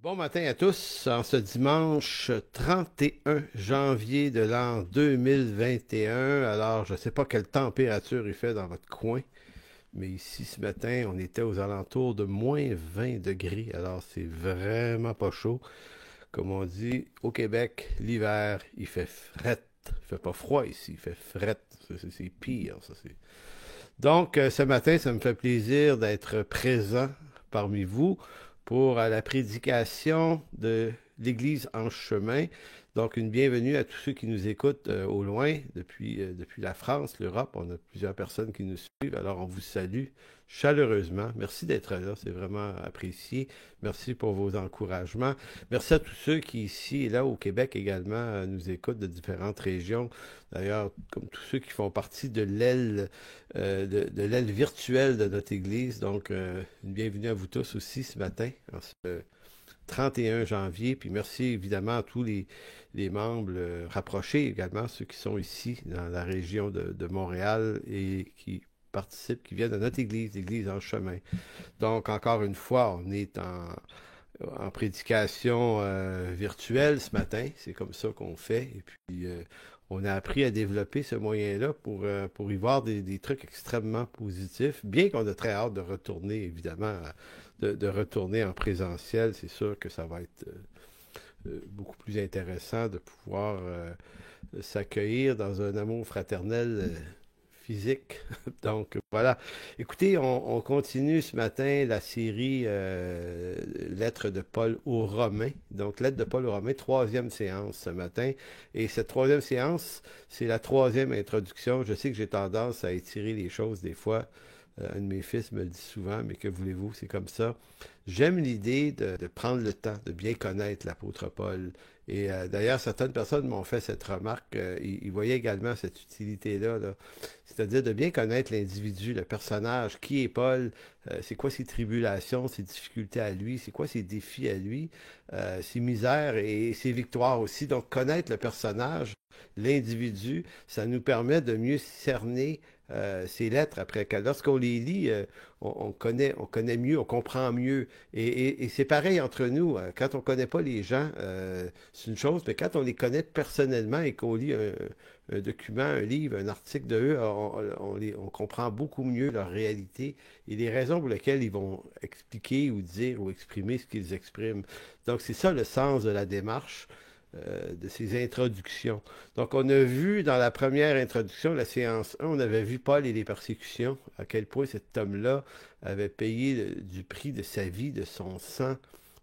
Bon matin à tous, en ce dimanche 31 janvier de l'an 2021. Alors, je ne sais pas quelle température il fait dans votre coin, mais ici ce matin, on était aux alentours de moins 20 degrés. Alors, c'est vraiment pas chaud. Comme on dit au Québec, l'hiver, il fait fret. Il fait pas froid ici, il fait fret. C'est pire, ça. Donc, ce matin, ça me fait plaisir d'être présent parmi vous pour la prédication de l'Église en chemin. Donc, une bienvenue à tous ceux qui nous écoutent au loin, depuis la France, l'Europe. On a plusieurs personnes qui nous suivent. Alors, on vous salue chaleureusement. Merci d'être là, c'est vraiment apprécié. Merci pour vos encouragements. Merci à tous ceux qui, ici et là, au Québec également, nous écoutent de différentes régions. D'ailleurs, comme tous ceux qui font partie de l'aile de l'aile virtuelle de notre Église. Donc, une bienvenue à vous tous aussi ce matin, en ce 31 janvier. Puis merci évidemment à tous les membres rapprochés également, ceux qui sont ici dans la région de Montréal et qui participent, qui viennent de notre Église, l'Église en chemin. Donc, encore une fois, on est en prédication virtuelle ce matin. C'est comme ça qu'on fait. Et puis, on a appris à développer ce moyen-là pour y voir des trucs extrêmement positifs, bien qu'on a très hâte de retourner, évidemment, de retourner en présentiel. C'est sûr que ça va être beaucoup plus intéressant de pouvoir s'accueillir dans un amour fraternel physique. Donc voilà. Écoutez, on continue ce matin la série Lettres de Paul aux Romains. Donc Lettres de Paul aux Romains, troisième séance ce matin. Et cette troisième séance, c'est la troisième introduction. Je sais que j'ai tendance à étirer les choses des fois. Un de mes fils me le dit souvent, mais que voulez-vous, c'est comme ça. J'aime l'idée de prendre le temps de bien connaître l'apôtre Paul. Et d'ailleurs, certaines personnes m'ont fait cette remarque. Ils voyaient également cette utilité-là, là. C'est-à-dire de bien connaître l'individu, le personnage, qui est Paul, c'est quoi ses tribulations, ses difficultés à lui, c'est quoi ses défis à lui, ses misères et ses victoires aussi. Donc, connaître le personnage, l'individu, ça nous permet de mieux cerner ces lettres après. Lorsqu'on les lit, on connaît mieux, on comprend mieux. Et c'est pareil entre nous. Quand on ne connaît pas les gens, c'est une chose, mais quand on les connaît personnellement et qu'on lit un document, un livre, un article de eux, on comprend beaucoup mieux leur réalité et les raisons pour lesquelles ils vont expliquer ou dire ou exprimer ce qu'ils expriment. Donc c'est ça le sens de la démarche de ces introductions. Donc, on a vu dans la première introduction, la séance 1, on avait vu Paul et les persécutions, à quel point cet homme-là avait payé du prix de sa vie, de son sang,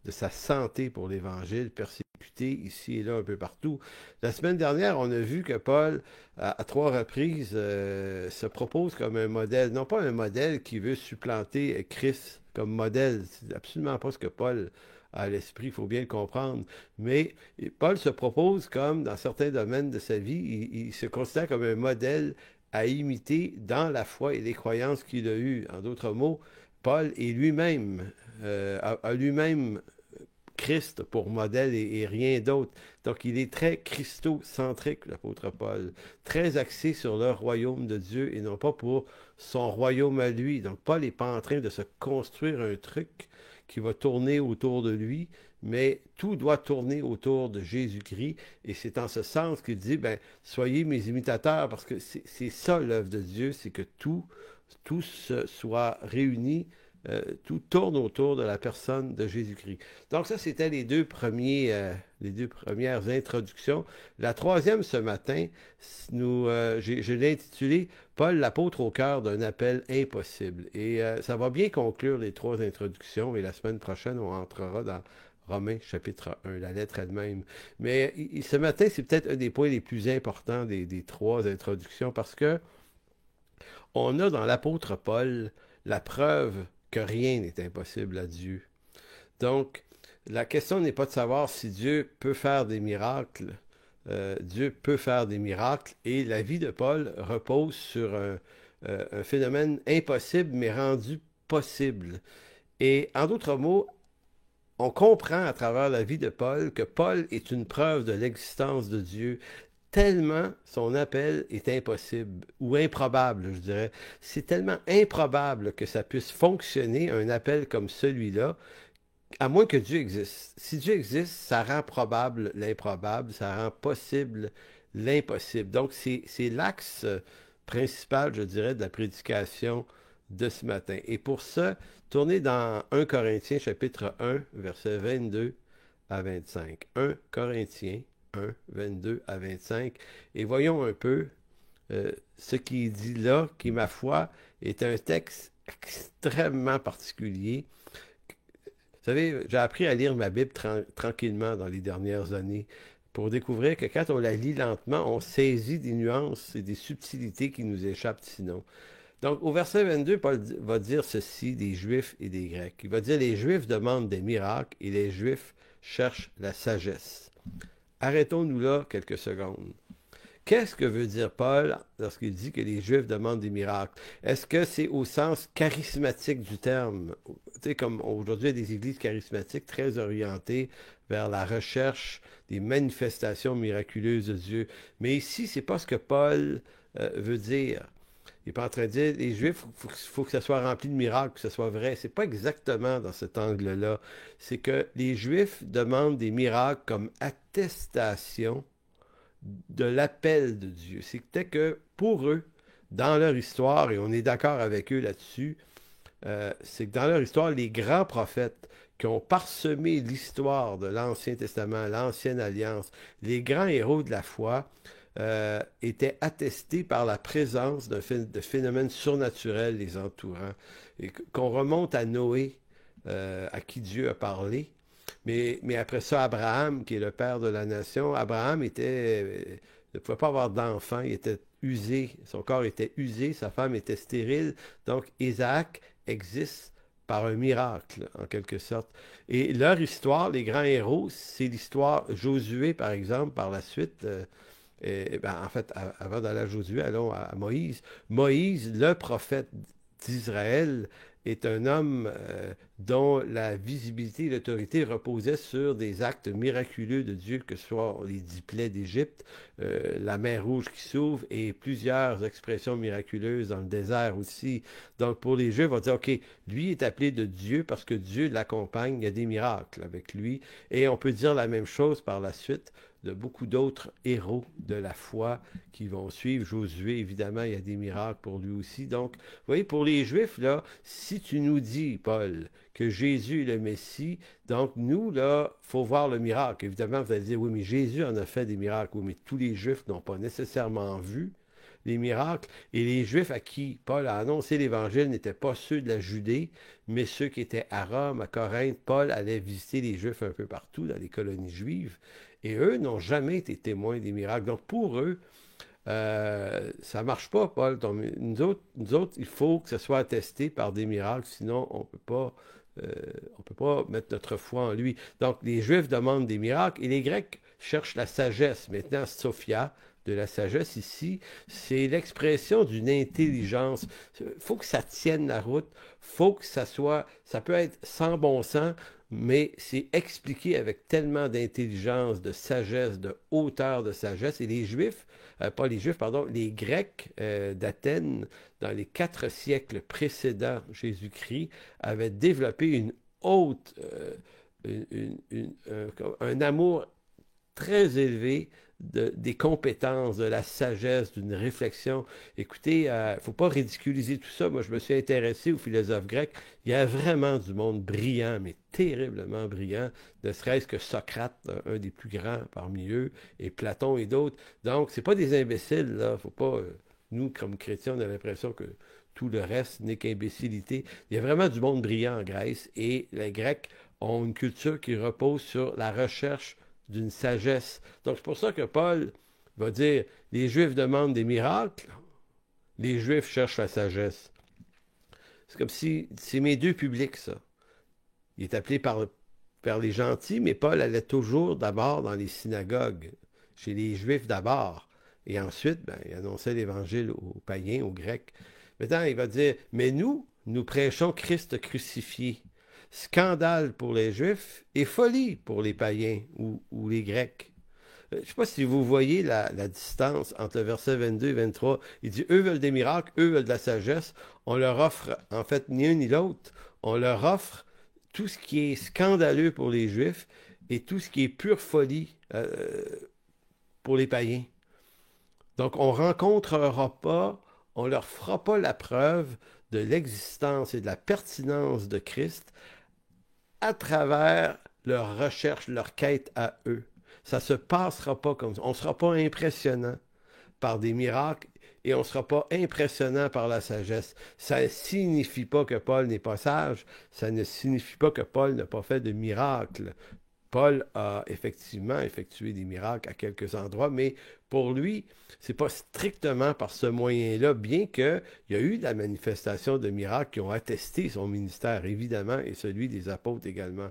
de sa santé pour l'Évangile, persécuté ici et là un peu partout. La semaine dernière, on a vu que Paul, à trois reprises, se propose comme un modèle, non pas un modèle qui veut supplanter Christ comme modèle, c'est absolument pas ce que Paul à l'esprit, il faut bien le comprendre. Mais Paul se propose comme, dans certains domaines de sa vie, il se considère comme un modèle à imiter dans la foi et les croyances qu'il a eues. En d'autres mots, Paul est lui-même, a lui-même Christ pour modèle et rien d'autre. Donc, il est très christocentrique, l'apôtre Paul, très axé sur le royaume de Dieu et non pas pour son royaume à lui. Donc, Paul n'est pas en train de se construire un truc qui va tourner autour de lui, mais tout doit tourner autour de Jésus-Christ. Et c'est en ce sens qu'il dit, ben, soyez mes imitateurs, parce que c'est ça l'œuvre de Dieu, c'est que tout soit réuni, tout tourne autour de la personne de Jésus-Christ. Donc ça, c'était les deux premières introductions. La troisième ce matin, je l'ai intitulé Paul l'apôtre au cœur d'un appel impossible. Et ça va bien conclure les trois introductions. Et la semaine prochaine, on entrera dans Romains chapitre 1, la lettre elle-même. Mais ce matin, c'est peut-être un des points les plus importants des trois introductions parce que on a dans l'apôtre Paul la preuve que rien n'est impossible à Dieu. Donc, la question n'est pas de savoir si Dieu peut faire des miracles. Dieu peut faire des miracles et la vie de Paul repose sur un phénomène impossible mais rendu possible. Et en d'autres mots, on comprend à travers la vie de Paul que Paul est une preuve de l'existence de Dieu, tellement son appel est impossible ou improbable, je dirais. C'est tellement improbable que ça puisse fonctionner, un appel comme celui-là, À moins que Dieu existe. Si Dieu existe, ça rend probable l'improbable, ça rend possible l'impossible. Donc, c'est l'axe principal, je dirais, de la prédication de ce matin. Et pour ça, tournez dans 1 Corinthiens chapitre 1, versets 22 à 25. 1 Corinthiens 1, 22 à 25. Et voyons un peu ce qui est dit là, qui, ma foi, est un texte extrêmement particulier. Vous savez, j'ai appris à lire ma Bible tranquillement dans les dernières années pour découvrir que quand on la lit lentement, on saisit des nuances et des subtilités qui nous échappent sinon. Donc, au verset 22, Paul va dire ceci des Juifs et des Grecs. Il va dire, les Juifs demandent des miracles et les Juifs cherchent la sagesse. Arrêtons-nous là quelques secondes. Qu'est-ce que veut dire Paul lorsqu'il dit que les Juifs demandent des miracles? Est-ce que c'est au sens charismatique du terme? Tu sais, comme aujourd'hui, il y a des églises charismatiques très orientées vers la recherche des manifestations miraculeuses de Dieu. Mais ici, c'est pas ce que Paul veut dire. Il n'est pas en train de dire, les Juifs, il faut que ça soit rempli de miracles, que ce soit vrai. C'est pas exactement dans cet angle-là. C'est que les Juifs demandent des miracles comme attestation de l'appel de Dieu. C'était que pour eux, dans leur histoire, et on est d'accord avec eux là-dessus, c'est que dans leur histoire, les grands prophètes qui ont parsemé l'histoire de l'Ancien Testament, l'Ancienne Alliance, les grands héros de la foi, étaient attestés par la présence de phénomènes surnaturels les entourant. Et qu'on remonte à Noé, à qui Dieu a parlé, mais après ça, Abraham, qui est le père de la nation, Abraham ne pouvait pas avoir d'enfant, il était usé, son corps était usé, sa femme était stérile. Donc, Isaac existe par un miracle, en quelque sorte. Et leur histoire, les grands héros, c'est l'histoire Josué, par exemple, par la suite. En fait, avant d'aller à Josué, allons à Moïse. Moïse, le prophète d'Israël, est un homme dont la visibilité et l'autorité reposaient sur des actes miraculeux de Dieu, que ce soit les 10 plaies d'Égypte, la mer Rouge qui s'ouvre et plusieurs expressions miraculeuses dans le désert aussi. Donc pour les Juifs, on va dire, OK, lui est appelé de Dieu parce que Dieu l'accompagne, il y a des miracles avec lui. Et on peut dire la même chose par la suite de beaucoup d'autres héros de la foi qui vont suivre. Josué, évidemment, il y a des miracles pour lui aussi. Donc, vous voyez, pour les Juifs, là, si tu nous dis, Paul, que Jésus est le Messie, donc nous, là, il faut voir le miracle. Évidemment, vous allez dire, oui, mais Jésus en a fait des miracles. Oui, mais tous les Juifs n'ont pas nécessairement vu les miracles. Et les Juifs à qui Paul a annoncé l'Évangile n'étaient pas ceux de la Judée, mais ceux qui étaient à Rome, à Corinthe. Paul allait visiter les Juifs un peu partout dans les colonies juives. Et eux n'ont jamais été témoins des miracles. Donc pour eux, ça ne marche pas, Paul. Donc, nous autres, il faut que ce soit attesté par des miracles, sinon on peut pas mettre notre foi en lui. Donc les Juifs demandent des miracles et les Grecs cherchent la sagesse. Maintenant, Sophia, de la sagesse ici, c'est l'expression d'une intelligence. Il faut que ça tienne la route, faut que ça soit, ça peut être sans bon sens, mais c'est expliqué avec tellement d'intelligence, de sagesse, de hauteur de sagesse. Et les Juifs, pas les Juifs, pardon, les Grecs d'Athènes, dans les 4 siècles précédents Jésus-Christ, avaient développé une haute, un amour très élevé des compétences, de la sagesse, d'une réflexion. Écoutez, il ne faut pas ridiculiser tout ça. Moi, je me suis intéressé aux philosophes grecs. Il y a vraiment du monde brillant, mais terriblement brillant, ne serait-ce que Socrate, un des plus grands parmi eux, et Platon et d'autres. Donc, c'est pas des imbéciles, là. Faut pas... nous, comme chrétiens, on a l'impression que tout le reste n'est qu'imbécilité. Il y a vraiment du monde brillant en Grèce, et les Grecs ont une culture qui repose sur la recherche d'une sagesse. Donc, c'est pour ça que Paul va dire, les Juifs demandent des miracles, les Juifs cherchent la sagesse. C'est comme si, c'est mes deux publics, ça. Il est appelé par les gentils, mais Paul allait toujours d'abord dans les synagogues, chez les Juifs d'abord. Et ensuite, il annonçait l'Évangile aux païens, aux Grecs. Maintenant, il va dire, mais nous prêchons Christ crucifié. Scandale pour les Juifs et folie pour les païens ou les Grecs. Je ne sais pas si vous voyez la distance entre le verset 22 et 23. Il dit, eux veulent des miracles, eux veulent de la sagesse. On leur offre, en fait, ni un ni l'autre. On leur offre tout ce qui est scandaleux pour les Juifs et tout ce qui est pure folie pour les païens. Donc, on ne rencontrera pas, on ne leur fera pas la preuve de l'existence et de la pertinence de Christ à travers leur recherche, leur quête à eux. Ça ne se passera pas comme ça. On ne sera pas impressionnant par des miracles et on ne sera pas impressionnant par la sagesse. Ça ne signifie pas que Paul n'est pas sage, ça ne signifie pas que Paul n'a pas fait de miracles. Paul a effectivement effectué des miracles à quelques endroits, mais pour lui, c'est pas strictement par ce moyen-là, bien qu'il y a eu de la manifestation de miracles qui ont attesté son ministère, évidemment, et celui des apôtres également.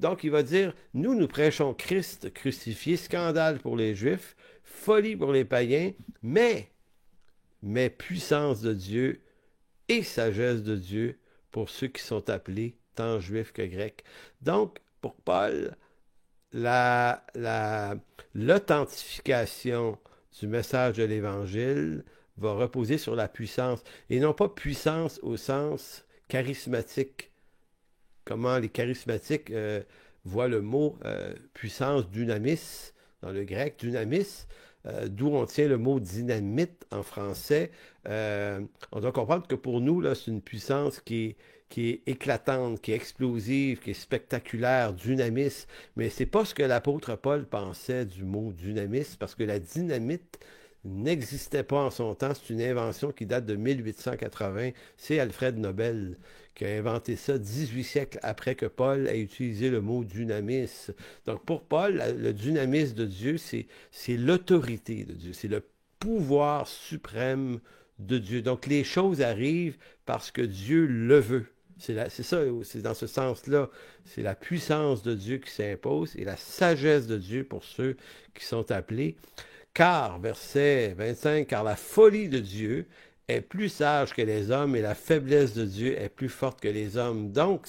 Donc, il va dire, nous prêchons Christ crucifié, scandale pour les Juifs, folie pour les païens, mais puissance de Dieu et sagesse de Dieu pour ceux qui sont appelés tant juifs que grecs. Donc, pour Paul, l'authentification du message de l'Évangile va reposer sur la puissance, et non pas puissance au sens charismatique, comment les charismatiques voient le mot puissance, dynamis, dans le grec, dynamis, d'où on tient le mot dynamite en français. On doit comprendre que pour nous, là, c'est une puissance qui est éclatante, qui est explosive, qui est spectaculaire, dynamis. Mais c'est pas ce que l'apôtre Paul pensait du mot dynamis, parce que la dynamite n'existait pas en son temps. C'est une invention qui date de 1880. C'est Alfred Nobel qui a inventé ça 18 siècles après que Paul ait utilisé le mot dynamis. Donc pour Paul, le dynamis de Dieu, c'est l'autorité de Dieu, c'est le pouvoir suprême de Dieu. Donc les choses arrivent parce que Dieu le veut. C'est ça, c'est dans ce sens-là. C'est la puissance de Dieu qui s'impose et la sagesse de Dieu pour ceux qui sont appelés. Car, verset 25, car la folie de Dieu est plus sage que les hommes et la faiblesse de Dieu est plus forte que les hommes. Donc,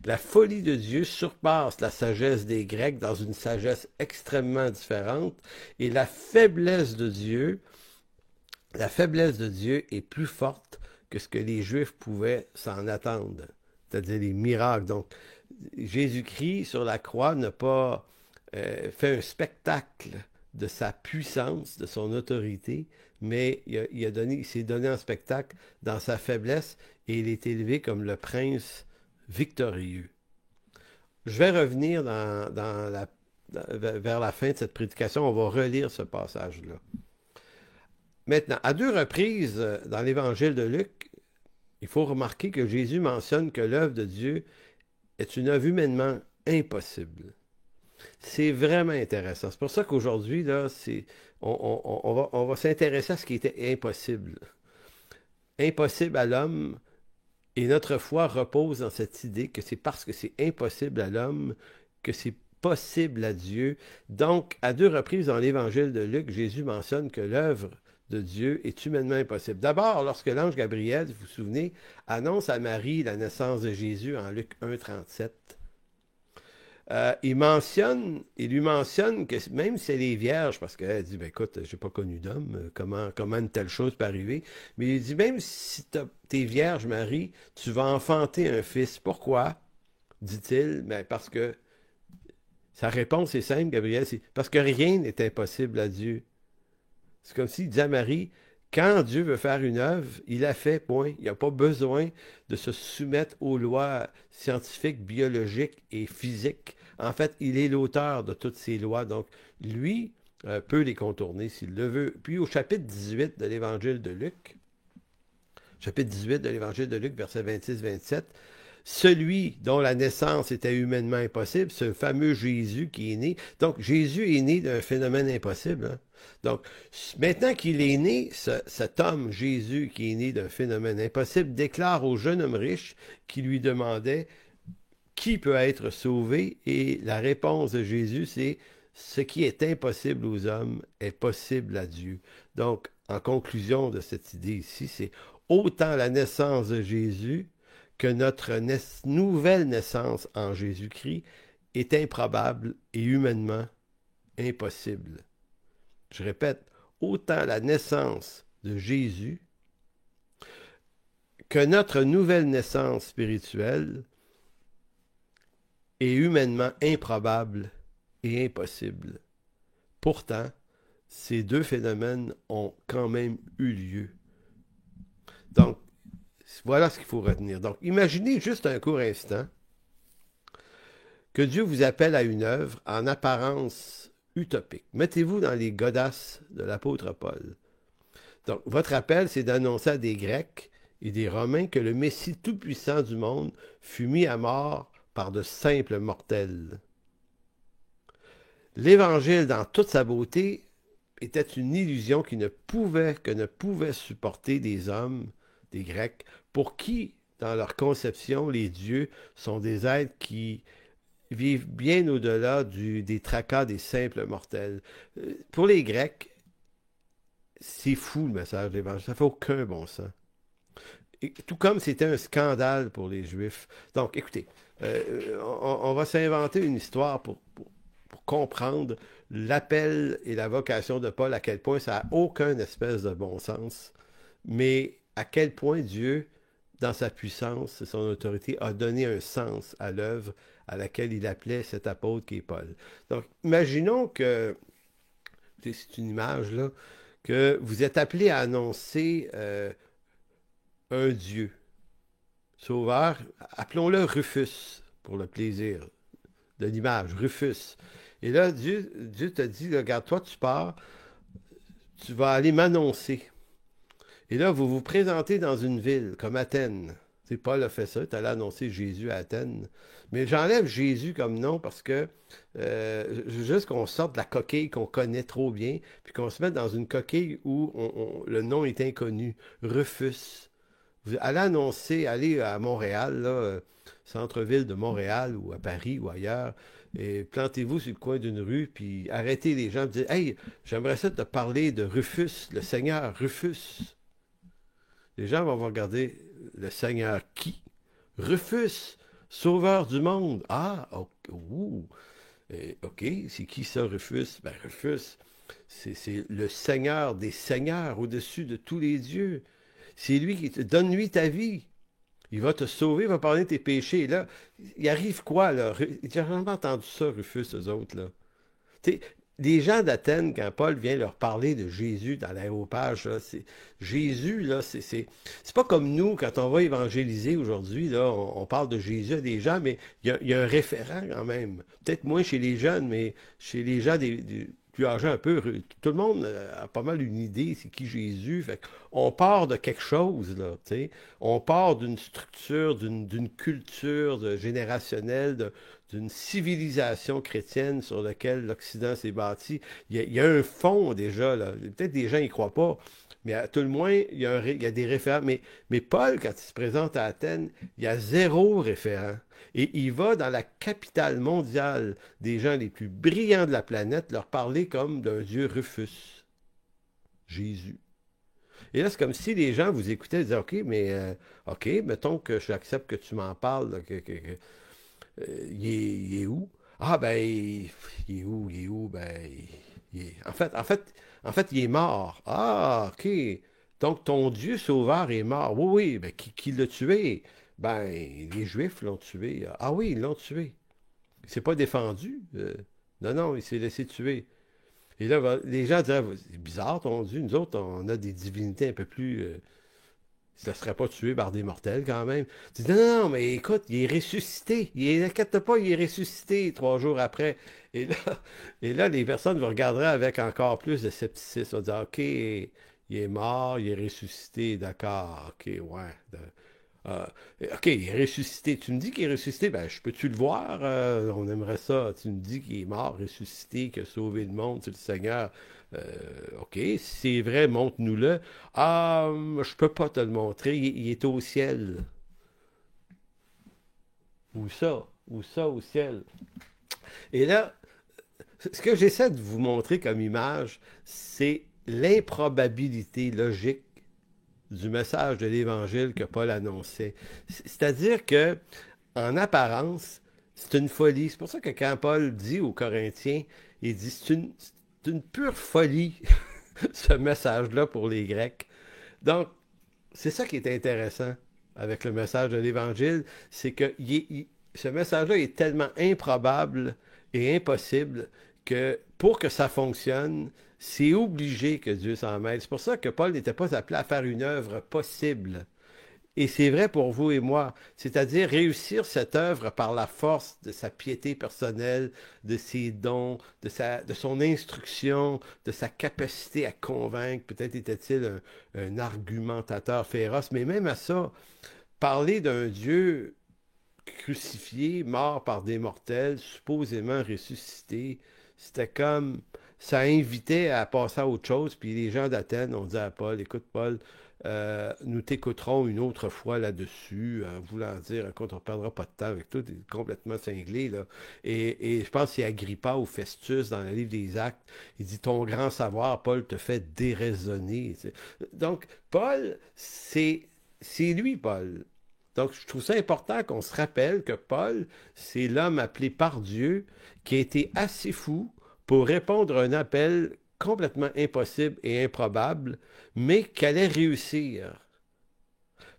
la folie de Dieu surpasse la sagesse des Grecs dans une sagesse extrêmement différente. Et la faiblesse de Dieu est plus forte que ce que les Juifs pouvaient s'en attendre, c'est-à-dire les miracles. Donc, Jésus-Christ, sur la croix, n'a pas fait un spectacle de sa puissance, de son autorité, mais il s'est donné en spectacle dans sa faiblesse et il est élevé comme le prince victorieux. Je vais revenir vers la fin de cette prédication, on va relire ce passage-là. Maintenant, à 2 reprises dans l'évangile de Luc, il faut remarquer que Jésus mentionne que l'œuvre de Dieu est une œuvre humainement impossible. C'est vraiment intéressant. C'est pour ça qu'aujourd'hui, là, on va s'intéresser à ce qui était impossible. Impossible à l'homme, et notre foi repose dans cette idée que c'est parce que c'est impossible à l'homme que c'est possible à Dieu. Donc, à 2 reprises dans l'évangile de Luc, Jésus mentionne que l'œuvre de Dieu est humainement impossible. D'abord, lorsque l'ange Gabriel, vous vous souvenez, annonce à Marie la naissance de Jésus en Luc 1, 37, il lui mentionne que même si elle est vierge, parce qu'elle dit, ben écoute, j'ai pas connu d'homme, comment une telle chose peut arriver, mais il dit, même si t'es vierge, Marie, tu vas enfanter un fils. Pourquoi? Dit-il, ben parce que sa réponse est simple, Gabriel, c'est parce que rien n'est impossible à Dieu. C'est comme s'il disait à Marie, quand Dieu veut faire une œuvre, il la fait, point. Il n'y a pas besoin de se soumettre aux lois scientifiques, biologiques et physiques. En fait, il est l'auteur de toutes ces lois. Donc, lui peut les contourner s'il le veut. Puis au chapitre 18 de l'Évangile de Luc, verset 26-27, celui dont la naissance était humainement impossible, ce fameux Jésus qui est né. Donc, Jésus est né d'un phénomène impossible. Hein? Donc, maintenant qu'il est né, cet homme, Jésus, qui est né d'un phénomène impossible, déclare au jeune homme riche qui lui demandait qui peut être sauvé, et la réponse de Jésus, c'est ce qui est impossible aux hommes est possible à Dieu. Donc, en conclusion de cette idée ici, c'est autant la naissance de Jésus que notre nouvelle naissance en Jésus-Christ est improbable et humainement impossible. Je répète, autant la naissance de Jésus que notre nouvelle naissance spirituelle est humainement improbable et impossible. Pourtant, ces deux phénomènes ont quand même eu lieu. Donc, voilà ce qu'il faut retenir. Donc, imaginez juste un court instant que Dieu vous appelle à une œuvre en apparence utopique. Mettez-vous dans les godasses de l'apôtre Paul. Donc, votre appel, c'est d'annoncer à des Grecs et des Romains que le Messie tout-puissant du monde fut mis à mort par de simples mortels. L'Évangile, dans toute sa beauté, était une illusion que ne pouvait supporter des hommes, des Grecs, pour qui, dans leur conception, les dieux sont des êtres qui vivent bien au-delà des tracas des simples mortels. Pour les Grecs, c'est fou le message de l'Évangile, ça fait aucun bon sens. Et, tout comme c'était un scandale pour les Juifs. Donc, écoutez, on va s'inventer une histoire pour comprendre l'appel et la vocation de Paul, à quel point ça n'a aucun espèce de bon sens, mais à quel point Dieu, dans sa puissance et son autorité, a donné un sens à l'œuvre à laquelle il appelait cet apôtre qui est Paul. Donc, imaginons que, c'est une image là, que vous êtes appelé à annoncer un Dieu sauveur, appelons-le Rufus, pour le plaisir de l'image, Rufus. Et là, Dieu te dit, regarde, toi, tu pars, tu vas aller m'annoncer. Et là, vous vous présentez dans une ville comme Athènes. C'est Paul a fait ça, tu allé annoncer Jésus à Athènes. Mais j'enlève Jésus comme nom parce que juste qu'on sorte de la coquille qu'on connaît trop bien, puis qu'on se mette dans une coquille où le nom est inconnu. Rufus. Vous allez annoncer, allez à Montréal, là, centre-ville de Montréal ou à Paris ou ailleurs, et plantez-vous sur le coin d'une rue, puis arrêtez les gens, dites, hey, j'aimerais ça te parler de Rufus, le Seigneur Rufus. Les gens vont vous regarder, le Seigneur qui? Rufus, sauveur du monde. Ah, ok, c'est qui ça, Rufus? Ben, Rufus, c'est le Seigneur des seigneurs au-dessus de tous les dieux. C'est lui qui te donne-lui ta vie. Il va te sauver, il va pardonner tes péchés. Et là, il arrive quoi, là? J'ai jamais entendu ça, Rufus, eux autres, là. T'sais, les gens d'Athènes, quand Paul vient leur parler de Jésus dans l'aéropage, là, Jésus, là, c'est pas comme nous, quand on va évangéliser aujourd'hui, là, on parle de Jésus à des gens, mais il y a un référent quand même. Peut-être moins chez les jeunes, mais chez les gens des plus âgés un peu, tout le monde a pas mal une idée, c'est qui Jésus. Fait on part de quelque chose, là, tu sais. On part d'une structure, d'une culture générationnelle, d'une civilisation chrétienne sur laquelle l'Occident s'est bâti. Il y a un fond déjà, là. Peut-être des gens n'y croient pas, mais à tout le moins, il y a des référents. Mais Paul, quand il se présente à Athènes, il y a zéro référent. Et il va dans la capitale mondiale des gens les plus brillants de la planète leur parler comme d'un dieu Rufus, Jésus. Et là, c'est comme si les gens vous écoutaient et disaient, OK, mais OK, mettons que j'accepte que tu m'en parles, là, il est où? Ah, ben, il est où? Il est où? Ben, en fait, il est mort. Ah, OK. Donc, ton Dieu sauveur est mort. Oui, oui, ben, qui l'a tué? Ben, les Juifs l'ont tué. Ah oui, ils l'ont tué. Il s'est pas défendu. Non, non, il s'est laissé tuer. Et là, les gens diraient, c'est bizarre ton Dieu. Nous autres, on a des divinités un peu plus ça ne serait pas tué par des mortels quand même. Tu dis, non, non, mais écoute, il est ressuscité. N'inquiète pas, il est ressuscité 3 jours après. Et là, et là, les personnes vous regarderaient avec encore plus de scepticisme. On va dire, OK, il est mort, il est ressuscité, d'accord, OK, ouais. Euh, OK, il est ressuscité. Tu me dis qu'il est ressuscité, ben, je peux-tu le voir? On aimerait ça. Tu me dis qu'il est mort, ressuscité, qu'il a sauvé le monde, c'est le Seigneur. OK, si c'est vrai, montre-nous-le. Ah, je peux pas te le montrer, il est au ciel. Où ça? Où ça, au ciel? Et là, ce que j'essaie de vous montrer comme image, c'est l'improbabilité logique du message de l'Évangile que Paul annonçait. C'est-à-dire que, en apparence, c'est une folie. C'est pour ça que quand Paul dit aux Corinthiens, il dit c'est une pure folie, ce message-là pour les Grecs. Donc, c'est ça qui est intéressant avec le message de l'Évangile, c'est qu'il ce message-là est tellement improbable et impossible que pour que ça fonctionne, c'est obligé que Dieu s'en mêle. C'est pour ça que Paul n'était pas appelé à faire une œuvre possible. Et c'est vrai pour vous et moi, c'est-à-dire réussir cette œuvre par la force de sa piété personnelle, de ses dons, de son instruction, de sa capacité à convaincre. Peut-être était-il un argumentateur féroce, mais même à ça, parler d'un Dieu crucifié, mort par des mortels, supposément ressuscité, c'était comme ça invitait à passer à autre chose. Puis les gens d'Athènes ont dit à Paul, écoute Paul, nous t'écouterons une autre fois là-dessus, en voulant dire, écoute, on ne perdra pas de temps avec toi, t'es complètement cinglé, là. Et je pense que c'est Agrippa ou Festus dans le livre des Actes, il dit, ton grand savoir, Paul, te fait déraisonner. Donc, Paul, c'est lui, Paul. Donc, je trouve ça important qu'on se rappelle que Paul, c'est l'homme appelé par Dieu qui a été assez fou pour répondre à un appel complètement impossible et improbable, mais qui allait réussir.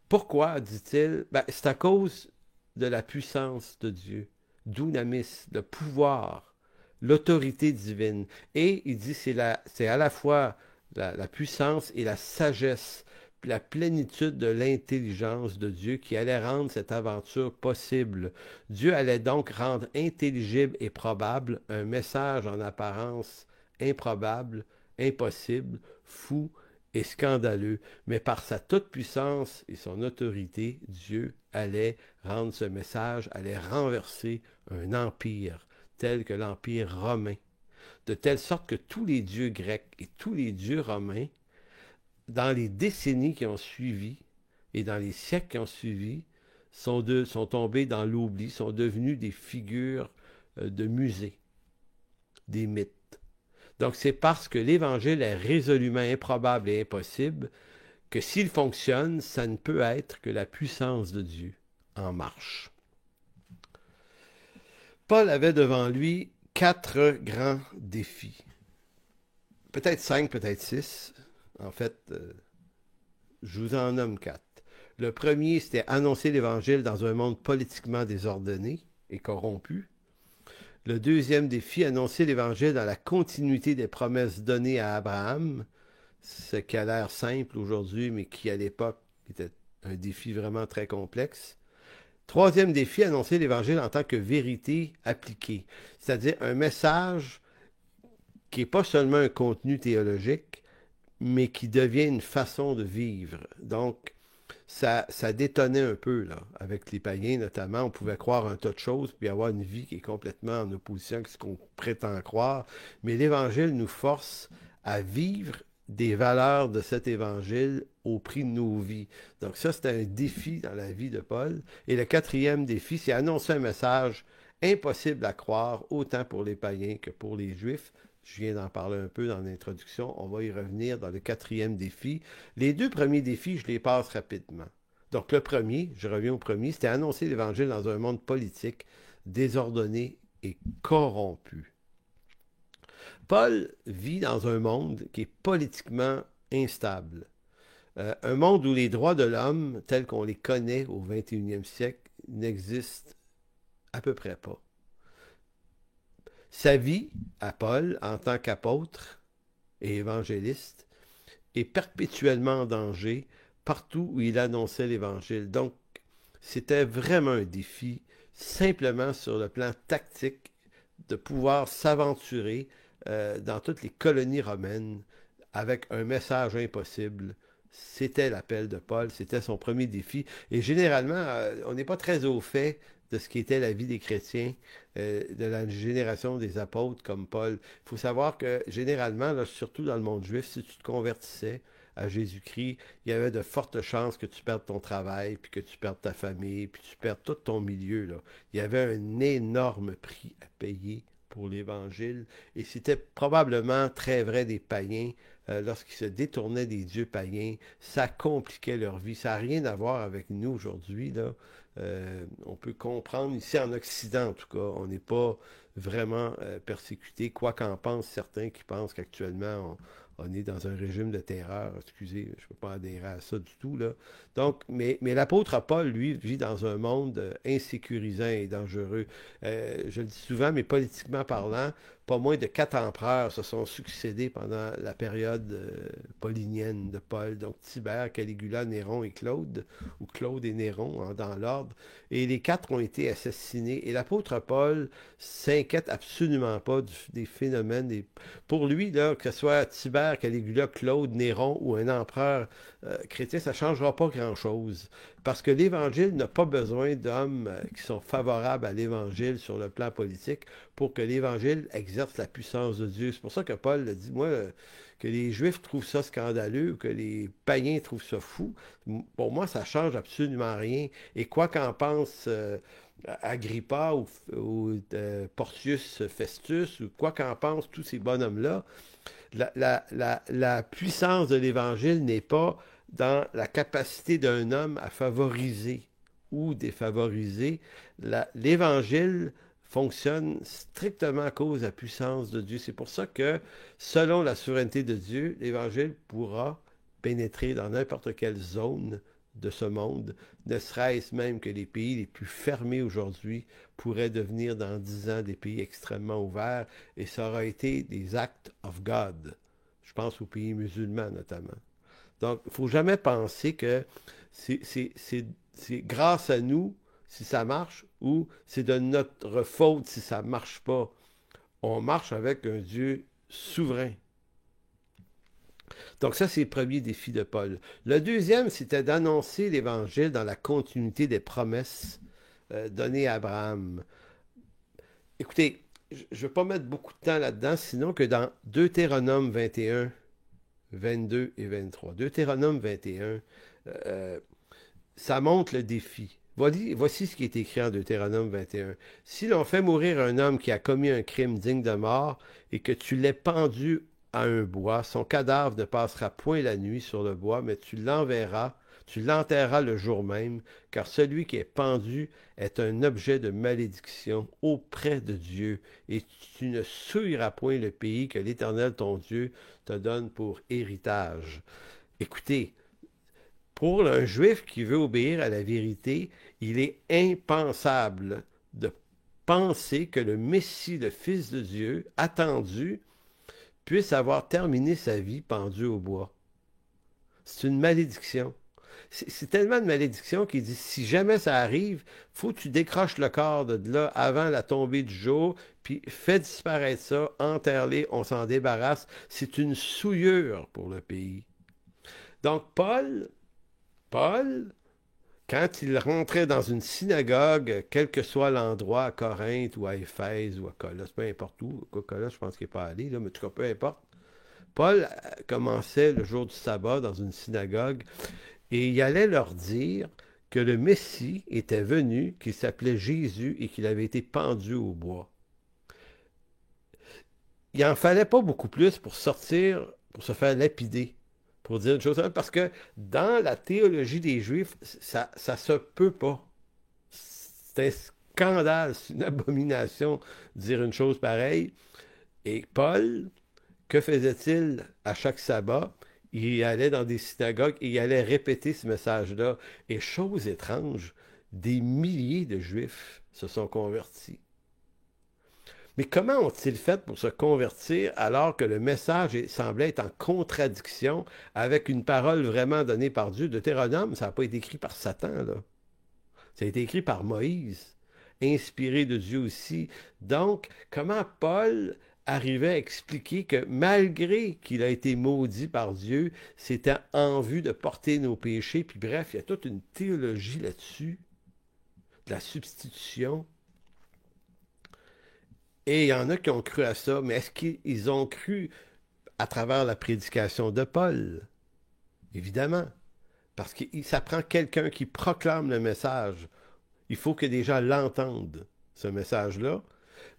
Pourquoi, dit-il? Ben, c'est à cause de la puissance de Dieu, d'Unamis, le pouvoir, l'autorité divine. Et il dit c'est à la fois la puissance et la sagesse, la plénitude de l'intelligence de Dieu qui allait rendre cette aventure possible. Dieu allait donc rendre intelligible et probable un message en apparence improbable, impossible, fou et scandaleux. Mais par sa toute-puissance et son autorité, Dieu allait rendre ce message, allait renverser un empire tel que l'empire romain, de telle sorte que tous les dieux grecs et tous les dieux romains, dans les décennies qui ont suivi et dans les siècles qui ont suivi, sont tombés dans l'oubli, sont devenus des figures de musée, des mythes. Donc c'est parce que l'Évangile est résolument improbable et impossible que s'il fonctionne, ça ne peut être que la puissance de Dieu en marche. Paul avait devant lui 4 grands défis. Peut-être 5, peut-être 6. En fait, je vous en nomme 4. Le premier, c'était annoncer l'Évangile dans un monde politiquement désordonné et corrompu. Le deuxième défi, annoncer l'Évangile dans la continuité des promesses données à Abraham, ce qui a l'air simple aujourd'hui, mais qui à l'époque était un défi vraiment très complexe. Troisième défi, annoncer l'Évangile en tant que vérité appliquée, c'est-à-dire un message qui n'est pas seulement un contenu théologique, mais qui devient une façon de vivre. Donc, ça détonnait un peu, là, avec les païens notamment. On pouvait croire un tas de choses, puis avoir une vie qui est complètement en opposition avec ce qu'on prétend croire. Mais l'Évangile nous force à vivre des valeurs de cet Évangile au prix de nos vies. Donc ça, c'est un défi dans la vie de Paul. Et le quatrième défi, c'est annoncer un message impossible à croire, autant pour les païens que pour les Juifs. Je viens d'en parler un peu dans l'introduction. On va y revenir dans le quatrième défi. Les 2 premiers défis, je les passe rapidement. Donc le premier, je reviens au premier, c'était annoncer l'Évangile dans un monde politique désordonné et corrompu. Paul vit dans un monde qui est politiquement instable. Un monde où les droits de l'homme, tels qu'on les connaît au 21e siècle, n'existent à peu près pas. Sa vie, à Paul, en tant qu'apôtre et évangéliste, est perpétuellement en danger partout où il annonçait l'Évangile. Donc, c'était vraiment un défi, simplement sur le plan tactique, de pouvoir s'aventurer dans toutes les colonies romaines avec un message impossible. C'était l'appel de Paul, c'était son premier défi. Et généralement, on n'est pas très au fait de ce qu'était la vie des chrétiens de la génération des apôtres comme Paul. Il faut savoir que généralement, là, surtout dans le monde juif, si tu te convertissais à Jésus-Christ, il y avait de fortes chances que tu perdes ton travail, puis que tu perdes ta famille, puis tu perdes tout ton milieu, là. Il y avait un énorme prix à payer pour l'Évangile, et c'était probablement très vrai des païens. Lorsqu'ils se détournaient des dieux païens, ça compliquait leur vie. Ça n'a rien à voir avec nous aujourd'hui, là. On peut comprendre ici en Occident, en tout cas, on n'est pas vraiment persécuté, quoi qu'en pensent certains qui pensent qu'actuellement On est dans un régime de terreur, excusez, je ne peux pas adhérer à ça du tout, là. Donc, mais l'apôtre Paul, lui, vit dans un monde insécurisant et dangereux. Je le dis souvent, mais politiquement parlant, pas moins de 4 empereurs se sont succédés pendant la période paulinienne de Paul, donc Tibère, Caligula, Néron et Claude, ou Claude et Néron, hein, dans l'ordre. Et les 4 ont été assassinés. Et l'apôtre Paul s'inquiète absolument pas des phénomènes. Pour lui, là, que ce soit Tibère, Caligula, Claude, Néron ou un empereur chrétien, ça ne changera pas grand-chose. Parce que l'Évangile n'a pas besoin d'hommes qui sont favorables à l'Évangile sur le plan politique pour que l'Évangile exerce la puissance de Dieu. C'est pour ça que Paul a dit, moi, que les Juifs trouvent ça scandaleux ou que les païens trouvent ça fou. Pour moi, ça change absolument rien. Et quoi qu'en pense Agrippa ou Porcius Festus, ou quoi qu'en pensent tous ces bonhommes-là, la puissance de l'Évangile n'est pas dans la capacité d'un homme à favoriser ou défavoriser. L'Évangile fonctionne strictement à cause de la puissance de Dieu. C'est pour ça que, selon la souveraineté de Dieu, l'Évangile pourra pénétrer dans n'importe quelle zone de ce monde, ne serait-ce même que les pays les plus fermés aujourd'hui pourraient devenir dans 10 ans des pays extrêmement ouverts, et ça aura été des acts of God. Je pense aux pays musulmans notamment. Donc, il ne faut jamais penser que c'est grâce à nous si ça marche ou c'est de notre faute si ça ne marche pas. On marche avec un Dieu souverain. Donc ça, c'est le premier défi de Paul. Le deuxième, c'était d'annoncer l'Évangile dans la continuité des promesses données à Abraham. Écoutez, je ne vais pas mettre beaucoup de temps là-dedans, sinon que dans Deutéronome 21, 22 et 23. Deutéronome 21, ça montre le défi. Voici ce qui est écrit en Deutéronome 21. Si l'on fait mourir un homme qui a commis un crime digne de mort et que tu l'aies pendu à un bois, son cadavre ne passera point la nuit sur le bois, mais tu l'enterreras le jour même, car celui qui est pendu est un objet de malédiction auprès de Dieu, et tu ne souilleras point le pays que l'Éternel ton Dieu te donne pour héritage. Écoutez, pour un juif qui veut obéir à la vérité, il est impensable de penser que le Messie, le Fils de Dieu, attendu, puisse avoir terminé sa vie pendu au bois. C'est une malédiction. C'est tellement de malédiction qu'il dit, si jamais ça arrive, faut que tu décroches le corps de là avant la tombée du jour, puis fais disparaître ça, enterre-les, on s'en débarrasse. C'est une souillure pour le pays. Donc Paul, quand il rentrait dans une synagogue, quel que soit l'endroit, à Corinthe ou à Éphèse ou à Colosse, peu importe où, à Colosse, je pense qu'il n'est pas allé, là, mais en tout cas, peu importe, Paul commençait le jour du sabbat dans une synagogue et il allait leur dire que le Messie était venu, qu'il s'appelait Jésus et qu'il avait été pendu au bois. Il n'en fallait pas beaucoup plus pour sortir, pour se faire lapider, pour dire une chose, parce que dans la théologie des Juifs, ça se peut pas. C'est un scandale, c'est une abomination de dire une chose pareille. Et Paul, que faisait-il à chaque sabbat? Il allait dans des synagogues et il allait répéter ce message-là. Et chose étrange, des milliers de Juifs se sont convertis. Mais comment ont-ils fait pour se convertir alors que le message semblait être en contradiction avec une parole vraiment donnée par Dieu? Deutéronome, ça n'a pas été écrit par Satan, là. Ça a été écrit par Moïse, inspiré de Dieu aussi. Donc, comment Paul arrivait à expliquer que malgré qu'il a été maudit par Dieu, c'était en vue de porter nos péchés. Puis bref, il y a toute une théologie là-dessus, de la substitution. Et il y en a qui ont cru à ça, mais est-ce qu'ils ont cru à travers la prédication de Paul? Évidemment, parce que ça prend quelqu'un qui proclame le message. Il faut que des gens l'entendent, ce message-là.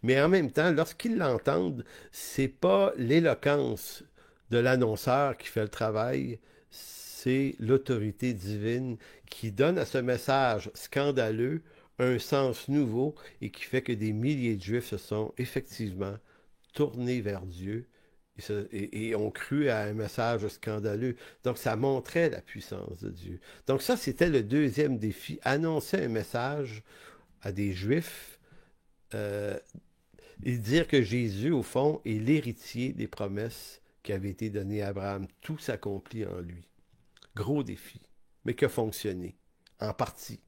Mais en même temps, lorsqu'ils l'entendent, c'est pas l'éloquence de l'annonceur qui fait le travail, c'est l'autorité divine qui donne à ce message scandaleux un sens nouveau et qui fait que des milliers de Juifs se sont effectivement tournés vers Dieu Et ont cru à un message scandaleux. Donc, ça montrait la puissance de Dieu. Donc, ça, c'était le deuxième défi, annoncer un message à des Juifs euh, et dire que Jésus, au fond, est l'héritier des promesses qui avaient été données à Abraham. Tout s'accomplit en lui. Gros défi, mais qui a fonctionné, en partie.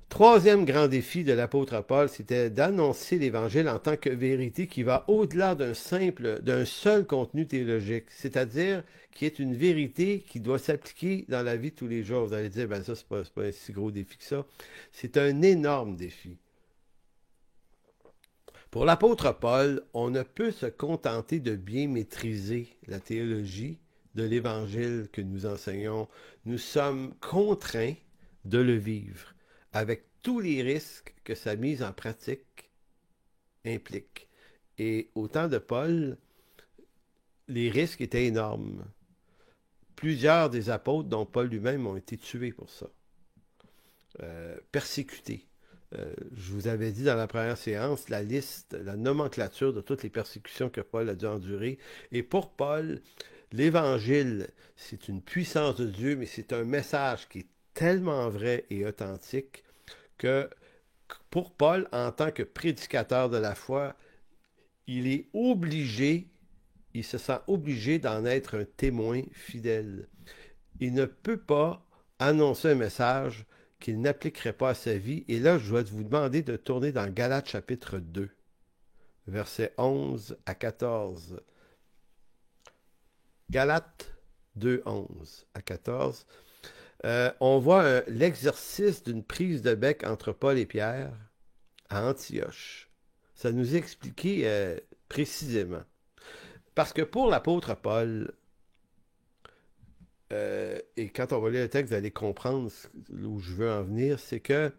Troisième grand défi de l'apôtre Paul, c'était d'annoncer l'Évangile en tant que vérité qui va au-delà d'un seul contenu théologique, c'est-à-dire qui est une vérité qui doit s'appliquer dans la vie de tous les jours. Vous allez dire, ben ça, c'est pas un si gros défi que ça. C'est un énorme défi. Pour l'apôtre Paul, on ne peut se contenter de bien maîtriser la théologie de l'Évangile que nous enseignons. Nous sommes contraints de le vivre, avec tous les risques que sa mise en pratique implique. Et au temps de Paul, les risques étaient énormes. Plusieurs des apôtres, dont Paul lui-même, ont été tués pour ça, persécutés. Je vous avais dit dans la première séance la liste, la nomenclature de toutes les persécutions que Paul a dû endurer. Et pour Paul, l'Évangile, c'est une puissance de Dieu, mais c'est un message qui est tellement vrai et authentique que pour Paul, en tant que prédicateur de la foi, il est obligé, il se sent obligé d'en être un témoin fidèle. Il ne peut pas annoncer un message qu'il n'appliquerait pas à sa vie. Et là, je vais vous demander de tourner dans Galates chapitre 2, versets 11 à 14. Galates 2, 11 à 14. On voit l'exercice d'une prise de bec entre Paul et Pierre à Antioche. Ça nous est expliqué précisément. Parce que pour l'apôtre Paul, et quand on va lire le texte, vous allez comprendre où je veux en venir, c'est que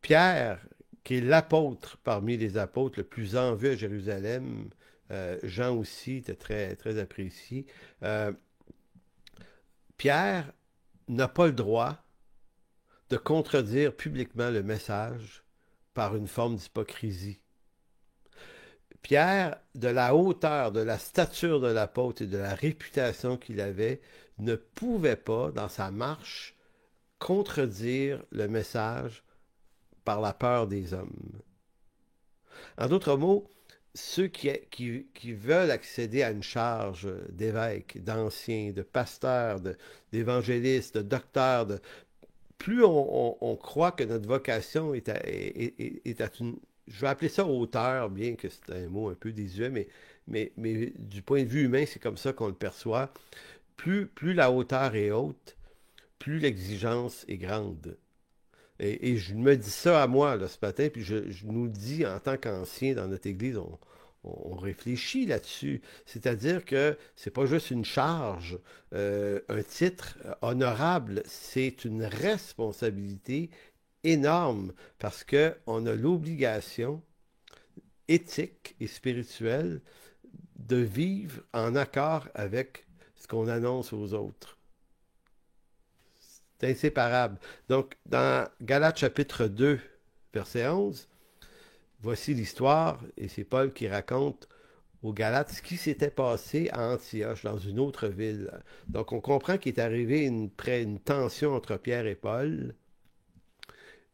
Pierre, qui est l'apôtre parmi les apôtres le plus en vue à Jérusalem, Jean aussi était très, très apprécié, Pierre n'a pas le droit de contredire publiquement le message par une forme d'hypocrisie. Pierre, de la hauteur, de la stature de l'apôtre et de la réputation qu'il avait, ne pouvait pas, dans sa marche, contredire le message par la peur des hommes. En d'autres mots, ceux qui veulent accéder à une charge d'évêque, d'ancien, de pasteur, d'évangéliste, de docteur, plus on croit que notre vocation est à une... Je vais appeler ça hauteur, bien que c'est un mot un peu désuet, mais du point de vue humain, c'est comme ça qu'on le perçoit. Plus la hauteur est haute, plus l'exigence est grande. Et je me dis ça à moi là, ce matin, puis je nous le dis en tant qu'anciens dans notre Église, on réfléchit là-dessus. C'est-à-dire que c'est pas juste une charge, un titre honorable, c'est une responsabilité énorme parce qu'on a l'obligation éthique et spirituelle de vivre en accord avec ce qu'on annonce aux autres. C'est inséparable. Donc, dans Galates chapitre 2, verset 11, voici l'histoire, et c'est Paul qui raconte aux Galates ce qui s'était passé à Antioche, dans une autre ville. Donc, on comprend qu'il est arrivé une tension entre Pierre et Paul,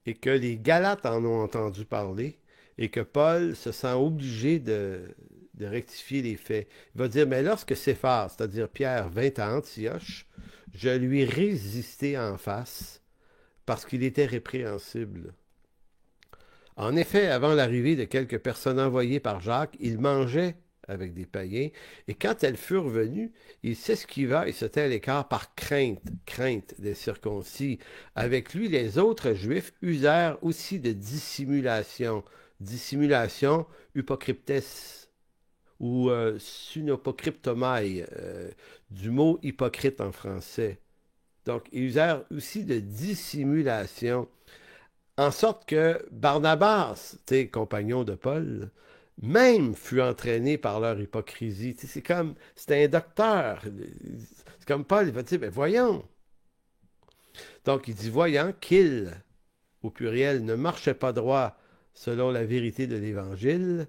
et que les Galates en ont entendu parler, et que Paul se sent obligé de rectifier les faits. Il va dire, mais lorsque Céphas, c'est-à-dire Pierre, vint à Antioche, je lui résistai en face, parce qu'il était répréhensible. En effet, avant l'arrivée de quelques personnes envoyées par Jacques, il mangeait avec des païens, et quand elles furent venues, il s'esquiva et se tint à l'écart par crainte des circoncis. Avec lui, les autres Juifs usèrent aussi de dissimulation, hypocryptes, ou synopocryptomai, du mot hypocrite en français. Donc, ils usèrent aussi de dissimulation, en sorte que Barnabas, compagnon de Paul, même fut entraîné par leur hypocrisie. C'est un docteur. C'est comme Paul, il va dire, ben voyons. Donc, il dit, voyant qu'il, au pluriel, ne marchait pas droit selon la vérité de l'Évangile,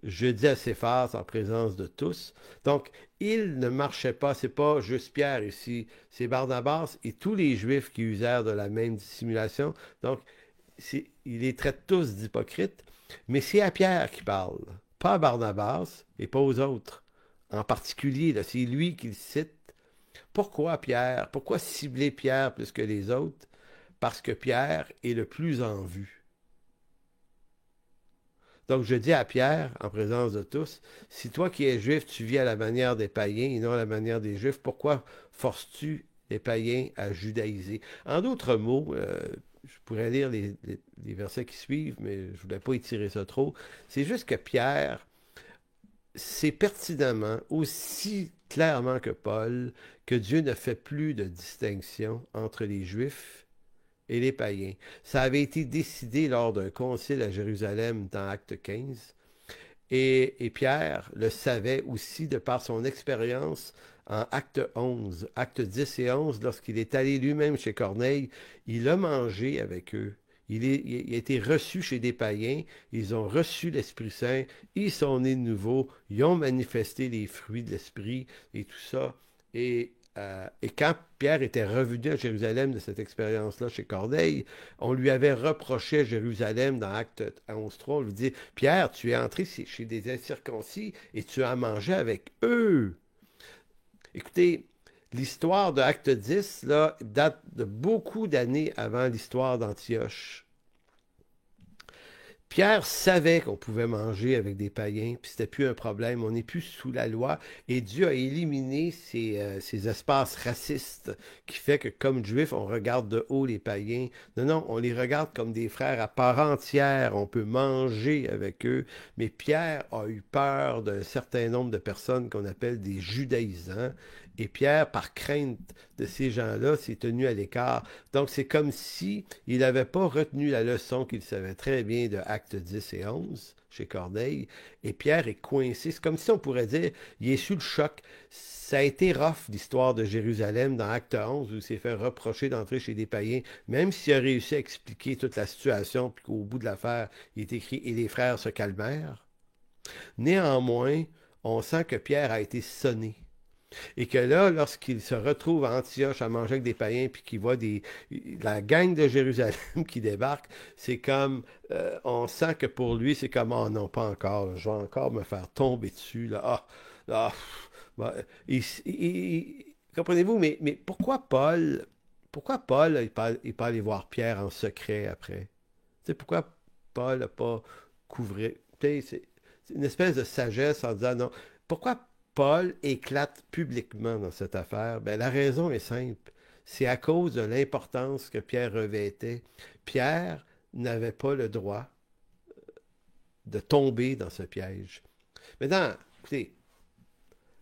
jeudi à Céphas en présence de tous. Donc, il ne marchait pas, c'est pas juste Pierre ici, c'est Barnabas et tous les Juifs qui usèrent de la même dissimulation. Donc, il les traite tous d'hypocrites, mais c'est à Pierre qui parle, pas à Barnabas et pas aux autres. En particulier, là, c'est lui qui le cite. Pourquoi Pierre? Pourquoi cibler Pierre plus que les autres? Parce que Pierre est le plus en vue. Donc je dis à Pierre, en présence de tous, si toi qui es juif, tu vis à la manière des païens et non à la manière des juifs, pourquoi forces-tu les païens à judaïser? En d'autres mots, je pourrais lire les versets qui suivent, mais je ne voulais pas étirer ça trop. C'est juste que Pierre sait pertinemment, aussi clairement que Paul, que Dieu ne fait plus de distinction entre les Juifs et les païens. Ça avait été décidé lors d'un concile à Jérusalem dans Acte 15. Et Pierre le savait aussi de par son expérience en Acte 11, Acte 10 et 11, lorsqu'il est allé lui-même chez Corneille, il a mangé avec eux. Il a été reçu chez des païens, ils ont reçu l'Esprit Saint, ils sont nés de nouveau, ils ont manifesté les fruits de l'Esprit et tout ça. Et quand Pierre était revenu à Jérusalem de cette expérience-là chez Corneille, on lui avait reproché à Jérusalem dans Acte 11.3, on lui dit, Pierre, tu es entré chez des incirconcis et tu as mangé avec eux. Écoutez, l'histoire de Acte 10 là, date de beaucoup d'années avant l'histoire d'Antioche. Pierre savait qu'on pouvait manger avec des païens, puis c'était plus un problème. On n'est plus sous la loi. Et Dieu a éliminé ces espaces racistes qui fait que, comme juifs, on regarde de haut les païens. Non, non, on les regarde comme des frères à part entière. On peut manger avec eux. Mais Pierre a eu peur d'un certain nombre de personnes qu'on appelle des judaïsants. Et Pierre, par crainte de ces gens-là, s'est tenu à l'écart. Donc, c'est comme si il n'avait pas retenu la leçon qu'il savait très bien de Actes 10 et 11 chez Corneille. Et Pierre est coincé. C'est comme si on pourrait dire, il est sous le choc. Ça a été rough, l'histoire de Jérusalem dans Acte 11, où il s'est fait reprocher d'entrer chez des païens, même s'il a réussi à expliquer toute la situation, puis qu'au bout de l'affaire, il est écrit « Et les frères se calmèrent ». Néanmoins, on sent que Pierre a été sonné. Et que là, lorsqu'il se retrouve à Antioche à manger avec des païens, puis qu'il voit la gang de Jérusalem qui débarque, c'est comme, on sent que pour lui, c'est comme, oh non, pas encore, là, je vais encore me faire tomber dessus, là, bah, comprenez-vous, mais pourquoi Paul, il peut aller voir Pierre en secret après? Tu sais, pourquoi Paul n'a pas couvert? C'est une espèce de sagesse en disant, non, pourquoi Paul éclate publiquement dans cette affaire? Ben, la raison est simple. C'est à cause de l'importance que Pierre revêtait. Pierre n'avait pas le droit de tomber dans ce piège. Maintenant, écoutez,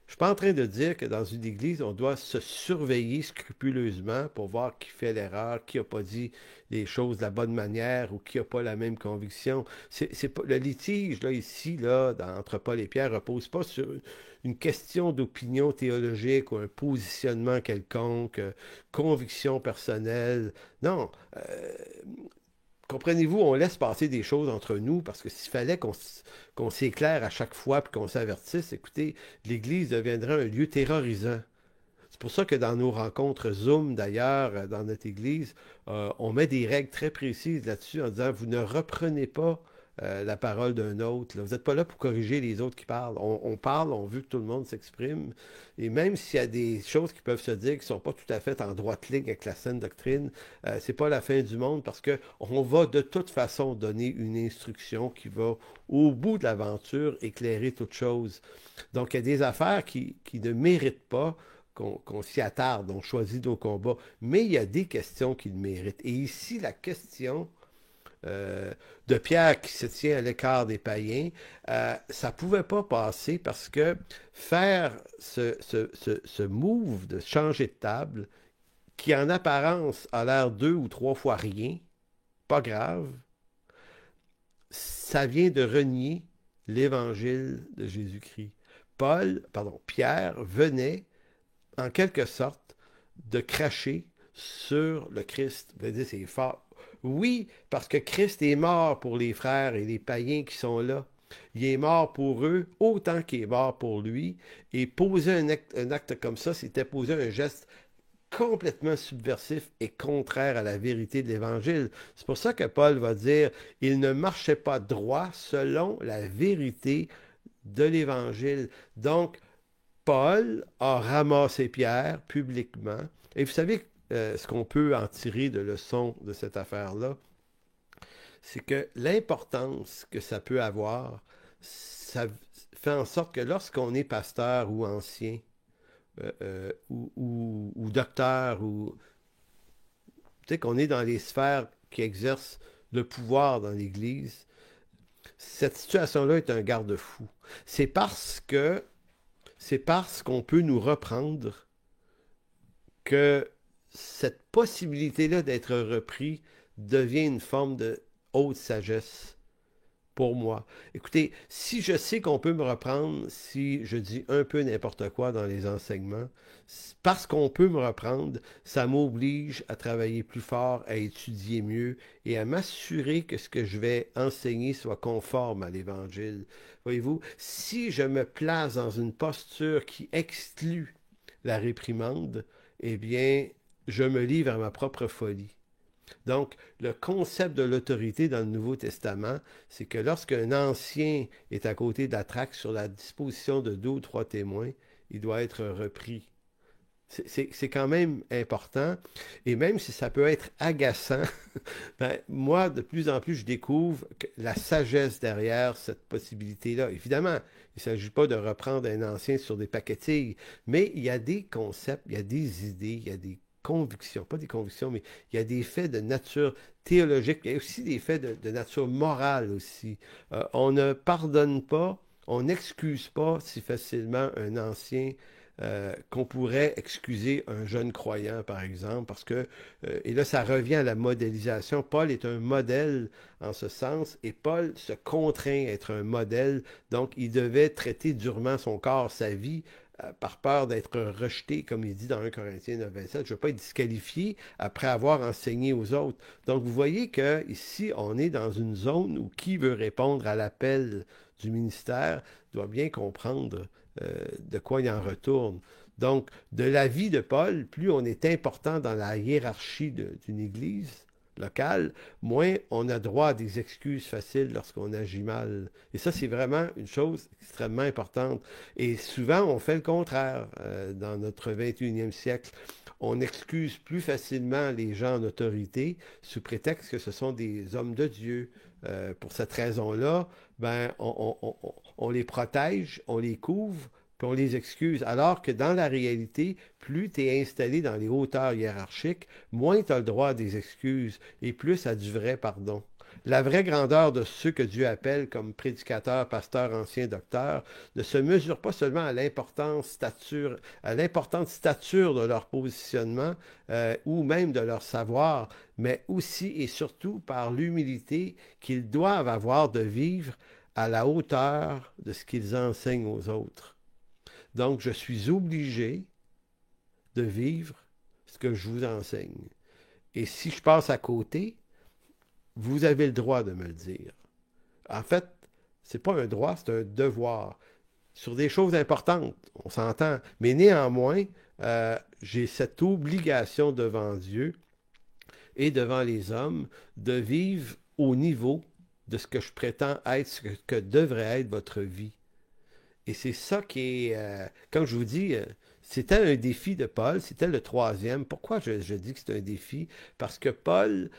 je ne suis pas en train de dire que dans une église, on doit se surveiller scrupuleusement pour voir qui fait l'erreur, qui n'a pas dit les choses de la bonne manière ou qui n'a pas la même conviction. C'est pas, le litige, là, ici, là, entre Paul et Pierre, ne repose pas sur une question d'opinion théologique ou un positionnement quelconque, conviction personnelle. Non. Comprenez-vous, on laisse passer des choses entre nous parce que s'il fallait qu'on s'éclaire à chaque fois et qu'on s'avertisse, écoutez, l'Église deviendrait un lieu terrorisant. C'est pour ça que dans nos rencontres Zoom, d'ailleurs, dans notre Église, on met des règles très précises là-dessus en disant, vous ne reprenez pas la parole d'un autre. Là. Vous n'êtes pas là pour corriger les autres qui parlent. On parle, on veut que tout le monde s'exprime. Et même s'il y a des choses qui peuvent se dire qui ne sont pas tout à fait en droite ligne avec la saine doctrine, c'est pas la fin du monde parce qu'on va de toute façon donner une instruction qui va, au bout de l'aventure, éclairer toute chose. Donc, il y a des affaires qui ne méritent pas qu'on s'y attarde, on choisit nos combats. Mais il y a des questions qui le méritent. Et ici, la question de Pierre qui se tient à l'écart des païens, ça ne pouvait pas passer parce que faire ce move de changer de table, qui en apparence a l'air 2 ou 3 fois rien, pas grave, ça vient de renier l'évangile de Jésus-Christ. Pierre venait en quelque sorte de cracher sur le Christ. Vous dire, c'est fort. Oui, parce que Christ est mort pour les frères et les païens qui sont là. Il est mort pour eux autant qu'il est mort pour lui. Et poser un acte comme ça, c'était poser un geste complètement subversif et contraire à la vérité de l'Évangile. C'est pour ça que Paul va dire, il ne marchait pas droit selon la vérité de l'Évangile. Donc, Paul a ramassé Pierre publiquement. Et vous savez ce qu'on peut en tirer de leçon de cette affaire-là, c'est que l'importance que ça peut avoir, ça fait en sorte que lorsqu'on est pasteur ou ancien, ou docteur, ou tu sais, qu'on est dans les sphères qui exercent le pouvoir dans l'Église, cette situation-là est un garde-fou. C'est parce qu'on peut nous reprendre que cette possibilité-là d'être repris devient une forme de haute sagesse pour moi. Écoutez, si je sais qu'on peut me reprendre si je dis un peu n'importe quoi dans les enseignements, parce qu'on peut me reprendre, ça m'oblige à travailler plus fort, à étudier mieux et à m'assurer que ce que je vais enseigner soit conforme à l'Évangile. Voyez-vous, si je me place dans une posture qui exclut la réprimande, eh bien, je me livre à ma propre folie. Donc, le concept de l'autorité dans le Nouveau Testament, c'est que lorsqu'un ancien est à côté de la traque sur la disposition de 2 ou 3 témoins, il doit être repris. C'est quand même important. Et même si ça peut être agaçant, ben, moi, de plus en plus, je découvre la sagesse derrière cette possibilité-là. Évidemment, il ne s'agit pas de reprendre un ancien sur des paquetilles, mais il y a des concepts, il y a des idées, il y a des convictions, pas des convictions, mais il y a des faits de nature théologique, il y a aussi des faits de nature morale aussi. On ne pardonne pas, on n'excuse pas si facilement un ancien qu'on pourrait excuser un jeune croyant, par exemple, parce que, et là, ça revient à la modélisation. Paul est un modèle en ce sens, et Paul se contraint à être un modèle, donc il devait traiter durement son corps, sa vie, par peur d'être rejeté, comme il dit dans 1 Corinthiens 9, 27. Je ne veux pas être disqualifié après avoir enseigné aux autres. Donc, vous voyez que ici, on est dans une zone où qui veut répondre à l'appel du ministère doit bien comprendre de quoi il en retourne. Donc, de la vie de Paul, plus on est important dans la hiérarchie d'une église locale, moins on a droit à des excuses faciles lorsqu'on agit mal. Et ça, c'est vraiment une chose extrêmement importante. Et souvent, on fait le contraire dans notre 21e siècle. On excuse plus facilement les gens en autorité sous prétexte que ce sont des hommes de Dieu. Pour cette raison-là, ben, on les protège, on les couvre, puis on les excuse. Alors que dans la réalité, plus tu es installé dans les hauteurs hiérarchiques, moins tu as le droit à des excuses et plus à du vrai pardon. La vraie grandeur de ceux que Dieu appelle comme prédicateurs, pasteurs, anciens, docteurs, ne se mesure pas seulement à l'importante stature de leur positionnement ou même de leur savoir, mais aussi et surtout par l'humilité qu'ils doivent avoir de vivre à la hauteur de ce qu'ils enseignent aux autres. Donc, je suis obligé de vivre ce que je vous enseigne. Et si je passe à côté, vous avez le droit de me le dire. En fait, c'est pas un droit, c'est un devoir. Sur des choses importantes, on s'entend. Mais néanmoins, j'ai cette obligation devant Dieu et devant les hommes de vivre au niveau de ce que je prétends être, ce que devrait être votre vie. Et c'est ça qui est, comme je vous dis, c'était un défi de Paul, c'était le 3e. Pourquoi je dis que c'est un défi? Parce que Paul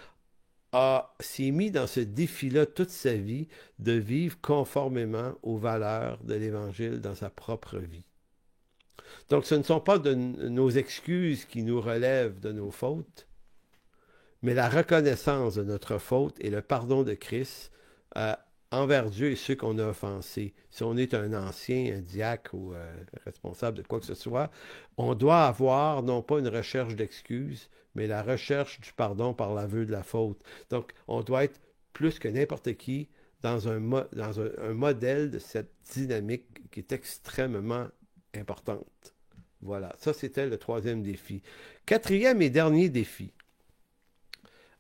s'est mis dans ce défi-là toute sa vie de vivre conformément aux valeurs de l'Évangile dans sa propre vie. Donc ce ne sont pas nos excuses qui nous relèvent de nos fautes, mais la reconnaissance de notre faute et le pardon de Christ envers Dieu et ceux qu'on a offensés. Si on est un ancien, un diacre ou responsable de quoi que ce soit, on doit avoir non pas une recherche d'excuses, mais la recherche du pardon par l'aveu de la faute. Donc, on doit être plus que n'importe qui dans un modèle de cette dynamique qui est extrêmement importante. Voilà, ça c'était le 3e défi. 4e et dernier défi.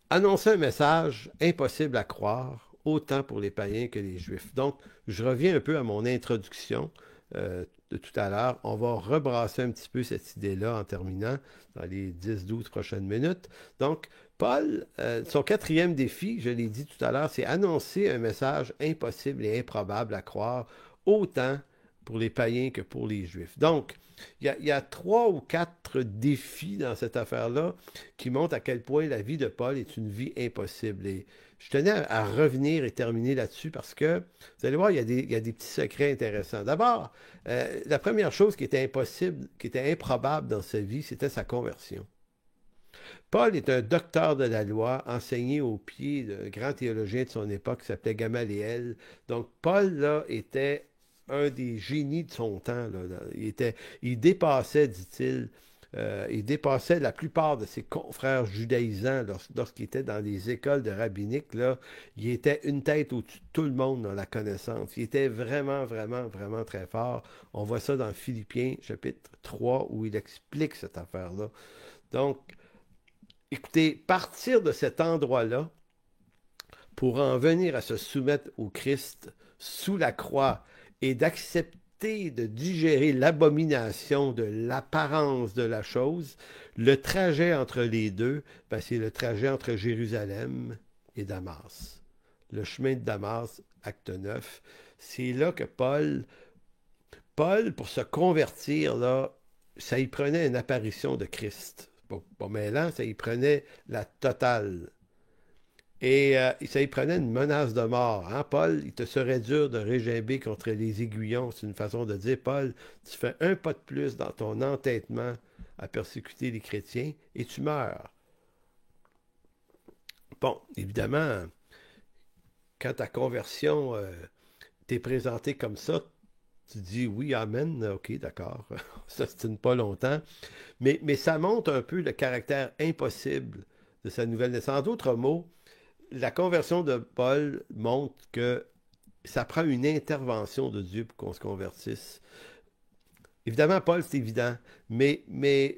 Annoncer un message impossible à croire autant pour les païens que les juifs. Donc, je reviens un peu à mon introduction de tout à l'heure. On va rebrasser un petit peu cette idée-là en terminant dans les 10-12 prochaines minutes. Donc, Paul, son quatrième défi, je l'ai dit tout à l'heure, c'est annoncer un message impossible et improbable à croire, autant pour les païens que pour les juifs. Donc, il y a 3 ou 4 défis dans cette affaire-là qui montrent à quel point la vie de Paul est une vie impossible. Et je tenais à revenir et terminer là-dessus parce que, vous allez voir, il y a des petits secrets intéressants. D'abord, la première chose qui était impossible, qui était improbable dans sa vie, c'était sa conversion. Paul est un docteur de la loi, enseigné au pied d'un grand théologien de son époque qui s'appelait Gamaliel. Donc, Paul, là, était un des génies de son temps. Là. Il dépassait, dit-il, il dépassait la plupart de ses confrères judaïsants lorsqu'il était dans les écoles de rabbinique. Là, il était une tête au-dessus de tout le monde dans la connaissance. Il était vraiment, vraiment, vraiment très fort. On voit ça dans Philippiens, chapitre 3, où il explique cette affaire-là. Donc, écoutez, partir de cet endroit-là pour en venir à se soumettre au Christ sous la croix et d'accepter de digérer l'abomination de l'apparence de la chose, le trajet entre les deux, ben c'est le trajet entre Jérusalem et Damas. Le chemin de Damas, acte 9, c'est là que Paul, pour se convertir, là, ça y prenait une apparition de Christ. Pas mêlant, ça y prenait la totale. Et ça y prenait une menace de mort. Hein? Paul, il te serait dur de régimber contre les aiguillons. C'est une façon de dire, Paul, tu fais un pas de plus dans ton entêtement à persécuter les chrétiens et tu meurs. Bon, évidemment, quand ta conversion t'est présentée comme ça, tu dis oui, amen, ok, d'accord. Ça, c'est pas longtemps. Mais ça montre un peu le caractère impossible de sa nouvelle naissance. En d'autres mots, la conversion de Paul montre que ça prend une intervention de Dieu pour qu'on se convertisse. Évidemment, Paul, c'est évident, mais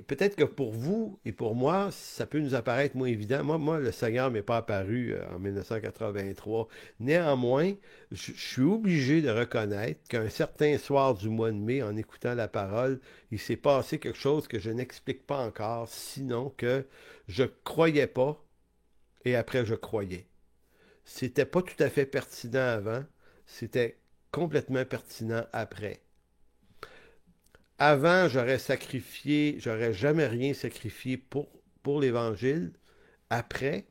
peut-être que pour vous et pour moi, ça peut nous apparaître moins évident. Moi le Seigneur ne m'est pas apparu en 1983. Néanmoins, je suis obligé de reconnaître qu'un certain soir du mois de mai, en écoutant la parole, il s'est passé quelque chose que je n'explique pas encore, sinon que je croyais pas et après je croyais. C'était pas tout à fait pertinent avant, c'était complètement pertinent après. Avant, j'aurais jamais rien sacrifié pour l'Évangile. Après,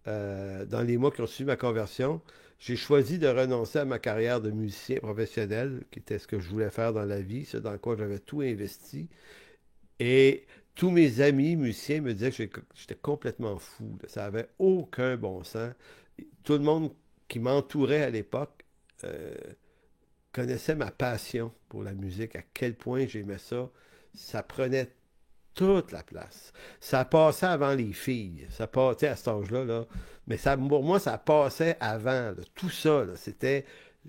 dans les mois qui ont suivi ma conversion, j'ai choisi de renoncer à ma carrière de musicien professionnel, qui était ce que je voulais faire dans la vie, ce dans quoi j'avais tout investi. Et tous mes amis musiciens me disaient que j'étais complètement fou. Là. Ça n'avait aucun bon sens. Tout le monde qui m'entourait à l'époque connaissait ma passion pour la musique, à quel point j'aimais ça. Ça prenait toute la place. Ça passait avant les filles. Ça passait à cet âge-là, là. Mais ça, pour moi, ça passait avant. Là. Tout ça, là, c'était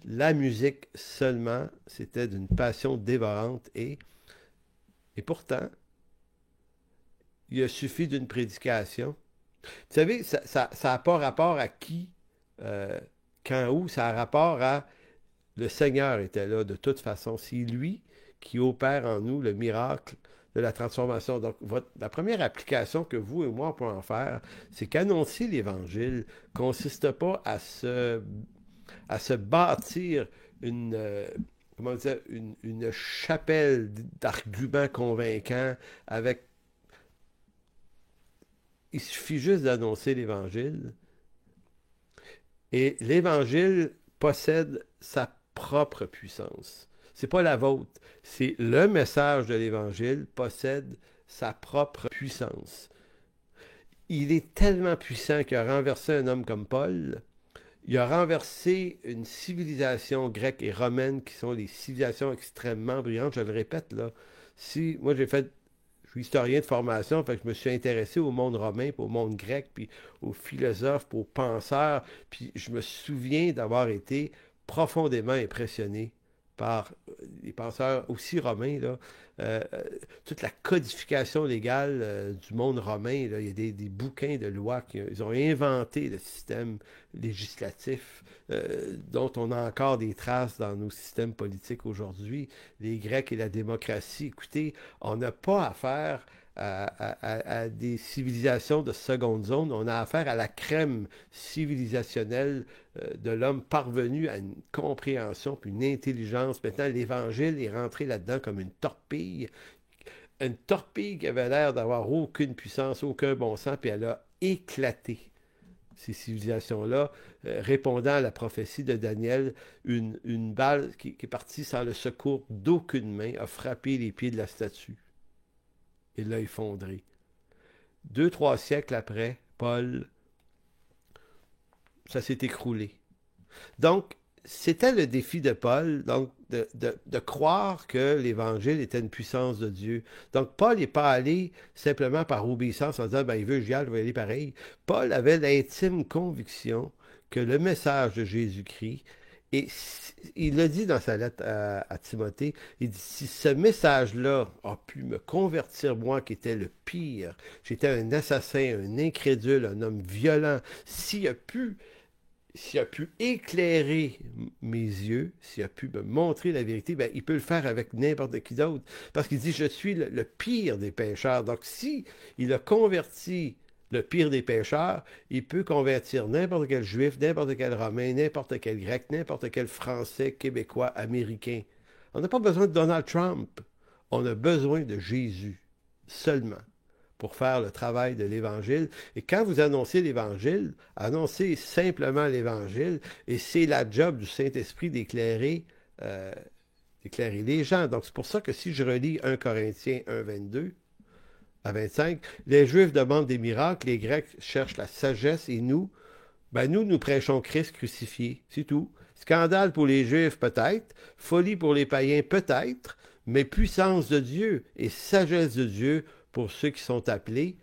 la musique seulement. C'était d'une passion dévorante. Et pourtant, il a suffi d'une prédication. Vous savez, ça n'a pas rapport à qui, quand, où. Ça a rapport à le Seigneur était là de toute façon. C'est lui qui opère en nous le miracle de la transformation. Donc, la première application que vous et moi on peut en faire, c'est qu'annoncer l'Évangile ne consiste pas à se bâtir comment dire, une chapelle d'arguments convaincants avec... Il suffit juste d'annoncer l'Évangile. Et l'Évangile possède sa propre puissance. C'est pas la vôtre. C'est le message de l'Évangile possède sa propre puissance. Il est tellement puissant qu'il a renversé un homme comme Paul. Il a renversé une civilisation grecque et romaine qui sont des civilisations extrêmement brillantes. Je le répète, là. Moi, je suis historien de formation, fait que je me suis intéressé au monde romain, puis au monde grec, puis aux philosophes, puis aux penseurs, puis je me souviens d'avoir été profondément impressionné par les penseurs aussi romains, là, euh, euh, toute la codification légale du monde romain, là, il y a des bouquins de lois ils ont inventé le système législatif dont on a encore des traces dans nos systèmes politiques aujourd'hui. Les Grecs et la démocratie, écoutez, on n'a pas affaire à des civilisations de seconde zone, on a affaire à la crème civilisationnelle de l'homme parvenu à une compréhension puis une intelligence. Maintenant, l'Évangile est rentré là-dedans comme une torpille qui avait l'air d'avoir aucune puissance, aucun bon sens, puis elle a éclaté ces civilisations-là, répondant à la prophétie de Daniel, une balle qui est partie sans le secours d'aucune main a frappé les pieds de la statue et l'a effondré. 2, 3 siècles après, Paul, ça s'est écroulé. Donc, c'était le défi de Paul, donc de croire que l'Évangile était une puissance de Dieu. Donc, Paul n'est pas allé simplement par obéissance en disant, ben, il veut que j'y aille, je vais aller pareil. Paul avait l'intime conviction que le message de Jésus-Christ, et il l'a dit dans sa lettre à Timothée, il dit, si ce message-là a pu me convertir, moi qui étais le pire, j'étais un assassin, un incrédule, un homme violent, s'il a pu éclairer mes yeux, s'il a pu me montrer la vérité, ben, il peut le faire avec n'importe qui d'autre. Parce qu'il dit, je suis le pire des pécheurs. Donc, si il a converti le pire des pécheurs, il peut convertir n'importe quel juif, n'importe quel romain, n'importe quel grec, n'importe quel français, québécois, américain. On n'a pas besoin de Donald Trump. On a besoin de Jésus seulement pour faire le travail de l'Évangile. Et quand vous annoncez l'Évangile, annoncez simplement l'Évangile, et c'est la job du Saint-Esprit d'éclairer les gens. Donc c'est pour ça que si je relis 1 Corinthiens 1, 22 à 25, les Juifs demandent des miracles, les Grecs cherchent la sagesse, et nous, nous prêchons Christ crucifié, c'est tout. Scandale pour les Juifs, peut-être, folie pour les païens, peut-être, mais puissance de Dieu et sagesse de Dieu pour ceux qui sont appelés,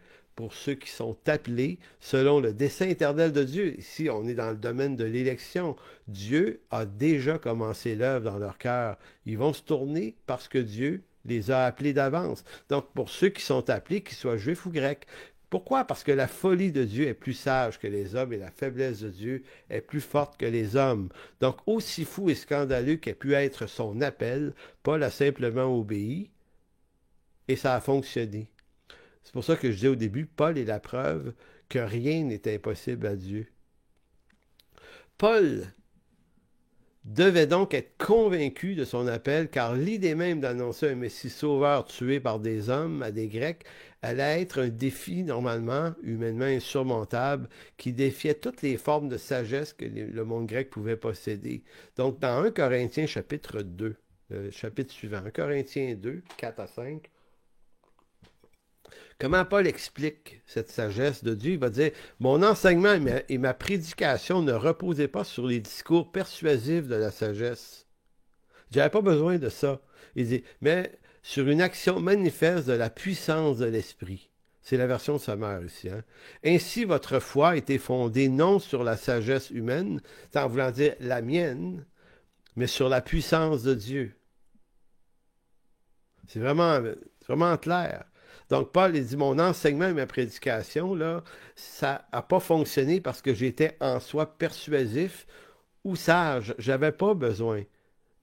selon le dessein éternel de Dieu. Ici, on est dans le domaine de l'élection. Dieu a déjà commencé l'œuvre dans leur cœur. Ils vont se tourner parce que Dieu les a appelés d'avance. Donc, pour ceux qui sont appelés, qu'ils soient juifs ou grecs. Pourquoi? Parce que la folie de Dieu est plus sage que les hommes et la faiblesse de Dieu est plus forte que les hommes. Donc, aussi fou et scandaleux qu'ait pu être son appel, Paul a simplement obéi et ça a fonctionné. C'est pour ça que je disais au début, Paul est la preuve que rien n'est impossible à Dieu. Paul devait donc être convaincu de son appel, car l'idée même d'annoncer un Messie sauveur tué par des hommes à des Grecs allait être un défi normalement, humainement insurmontable, qui défiait toutes les formes de sagesse que le monde grec pouvait posséder. Donc dans 1 Corinthiens chapitre 2, chapitre suivant, 1 Corinthiens 2, 4 à 5, comment Paul explique cette sagesse de Dieu? Il va dire, mon enseignement et ma prédication ne reposaient pas sur les discours persuasifs de la sagesse. J'avais pas besoin de ça. Il dit, mais sur une action manifeste de la puissance de l'esprit. C'est la version sommaire ici. Hein? Ainsi, votre foi était fondée non sur la sagesse humaine, en voulant dire la mienne, mais sur la puissance de Dieu. C'est vraiment clair. Donc, Paul, il dit, mon enseignement et ma prédication, là, ça n'a pas fonctionné parce que j'étais en soi persuasif ou sage. J'avais pas besoin.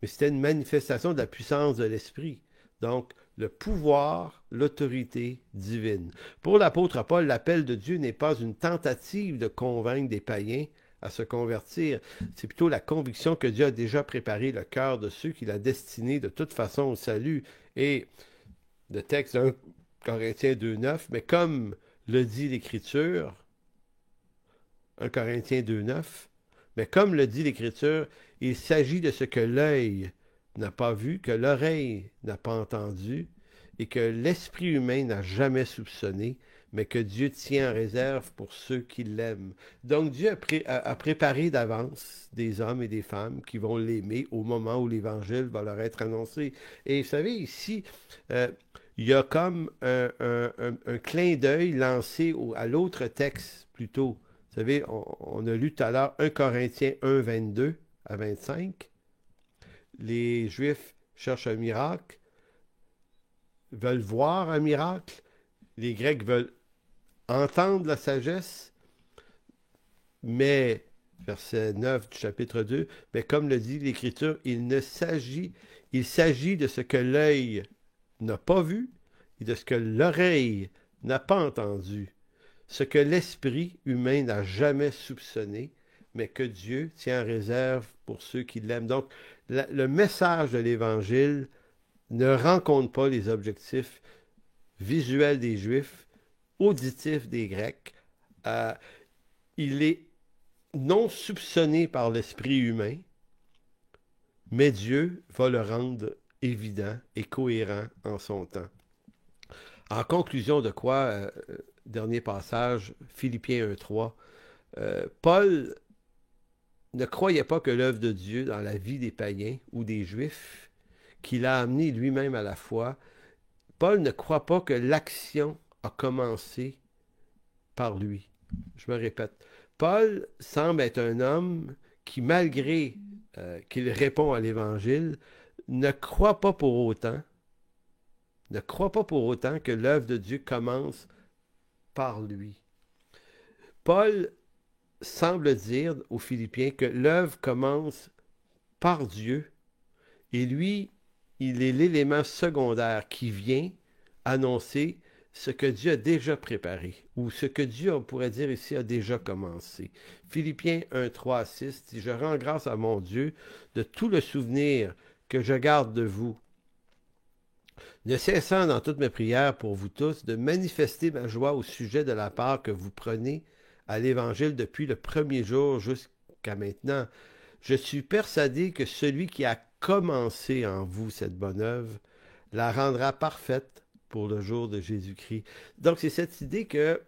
Mais c'était une manifestation de la puissance de l'Esprit. Donc, le pouvoir, l'autorité divine. Pour l'apôtre Paul, l'appel de Dieu n'est pas une tentative de convaincre des païens à se convertir. C'est plutôt la conviction que Dieu a déjà préparé le cœur de ceux qu'il a destinés de toute façon au salut. Et le texte d'un Corinthiens 2.9, mais comme le dit l'Écriture, 1 Corinthiens 2.9, mais comme le dit l'Écriture, il s'agit de ce que l'œil n'a pas vu, que l'oreille n'a pas entendu, et que l'esprit humain n'a jamais soupçonné, mais que Dieu tient en réserve pour ceux qui l'aiment. Donc Dieu a préparé d'avance des hommes et des femmes qui vont l'aimer au moment où l'Évangile va leur être annoncé. Et vous savez, ici, il y a comme un clin d'œil lancé à l'autre texte plutôt. Vous savez, on a lu tout à l'heure 1 Corinthiens 1, 22 à 25. Les Juifs cherchent un miracle, veulent voir un miracle. Les Grecs veulent entendre la sagesse, mais, verset 9 du chapitre 2, mais comme le dit l'Écriture, il s'agit de ce que l'œil n'a pas vu et de ce que l'oreille n'a pas entendu, ce que l'esprit humain n'a jamais soupçonné, mais que Dieu tient en réserve pour ceux qui l'aiment. Donc, le message de l'Évangile ne rencontre pas les objectifs visuels des Juifs, auditifs des Grecs. Il est non soupçonné par l'esprit humain, mais Dieu va le rendre évident et cohérent en son temps. En conclusion de quoi, dernier passage, Philippiens 1.3, Paul ne croyait pas que l'œuvre de Dieu dans la vie des païens ou des Juifs, qu'il a amené lui-même à la foi, Paul ne croit pas que l'action a commencé par lui. Je me répète. Paul semble être un homme qui, malgré qu'il répond à l'Évangile, ne croit pas pour autant que l'œuvre de Dieu commence par lui. Paul semble dire aux Philippiens que l'œuvre commence par Dieu et lui, il est l'élément secondaire qui vient annoncer ce que Dieu a déjà préparé, ou ce que Dieu, on pourrait dire ici, a déjà commencé. Philippiens 1, 3 à 6 dit « Je rends grâce à mon Dieu de tout le souvenir que je garde de vous, ne cessant dans toutes mes prières pour vous tous de manifester ma joie au sujet de la part que vous prenez à l'Évangile depuis le premier jour jusqu'à maintenant. Je suis persuadé que celui qui a commencé en vous cette bonne œuvre la rendra parfaite pour le jour de Jésus-Christ. » Donc, c'est cette idée que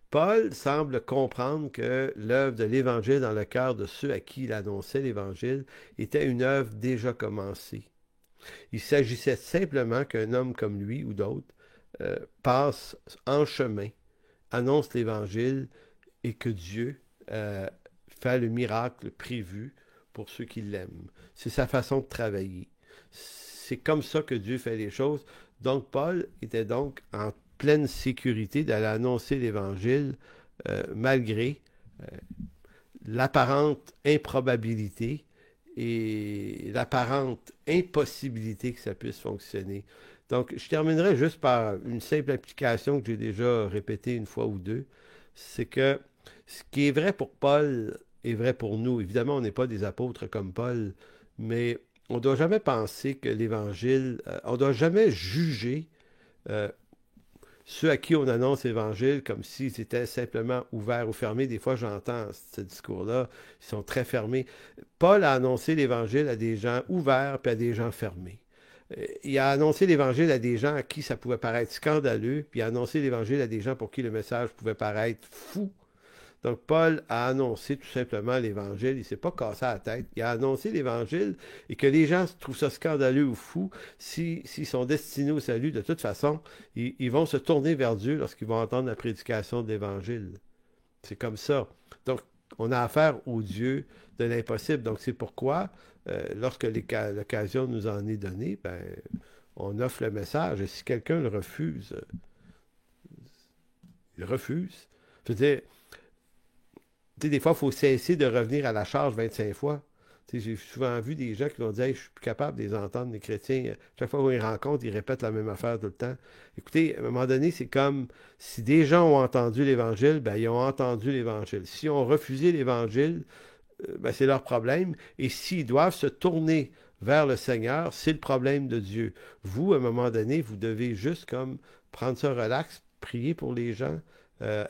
Paul semble comprendre que l'œuvre de l'Évangile dans le cœur de ceux à qui il annonçait l'Évangile était une œuvre déjà commencée. Il s'agissait simplement qu'un homme comme lui ou d'autres passe en chemin, annonce l'Évangile et que Dieu fait le miracle prévu pour ceux qui l'aiment. C'est sa façon de travailler. C'est comme ça que Dieu fait les choses. Donc, Paul était donc en pleine sécurité d'aller annoncer l'Évangile malgré l'apparente improbabilité et l'apparente impossibilité que ça puisse fonctionner. Donc, je terminerai juste par une simple application que j'ai déjà répétée une fois ou deux. C'est que ce qui est vrai pour Paul est vrai pour nous. Évidemment, on n'est pas des apôtres comme Paul, mais on ne doit jamais penser que l'Évangile, on ne doit jamais juger ceux à qui on annonce l'Évangile comme s'ils étaient simplement ouverts ou fermés. Des fois, j'entends ce discours-là, ils sont très fermés. Paul a annoncé l'Évangile à des gens ouverts puis à des gens fermés. Il a annoncé l'Évangile à des gens à qui ça pouvait paraître scandaleux, puis il a annoncé l'Évangile à des gens pour qui le message pouvait paraître fou. Donc, Paul a annoncé tout simplement l'Évangile. Il ne s'est pas cassé la tête. Il a annoncé l'Évangile et que les gens trouvent ça scandaleux ou fou. S'ils sont destinés au salut, de toute façon, ils vont se tourner vers Dieu lorsqu'ils vont entendre la prédication de l'Évangile. C'est comme ça. Donc, on a affaire au Dieu de l'impossible. Donc, c'est pourquoi, lorsque l'occasion nous en est donnée, ben, on offre le message. Et si quelqu'un le refuse, il refuse. Je veux dire, tu sais, des fois, il faut cesser de revenir à la charge 25 fois. Tu sais, j'ai souvent vu des gens qui vont dire hey, « je suis plus capable de les entendre, les chrétiens. Chaque fois qu'ils rencontrent, ils répètent la même affaire tout le temps. » Écoutez, à un moment donné, c'est comme si des gens ont entendu l'Évangile, ben, ils ont entendu l'Évangile. Si on refusé l'Évangile, ben, c'est leur problème. Et s'ils doivent se tourner vers le Seigneur, c'est le problème de Dieu. Vous, à un moment donné, vous devez juste comme prendre ça relax, prier pour les gens,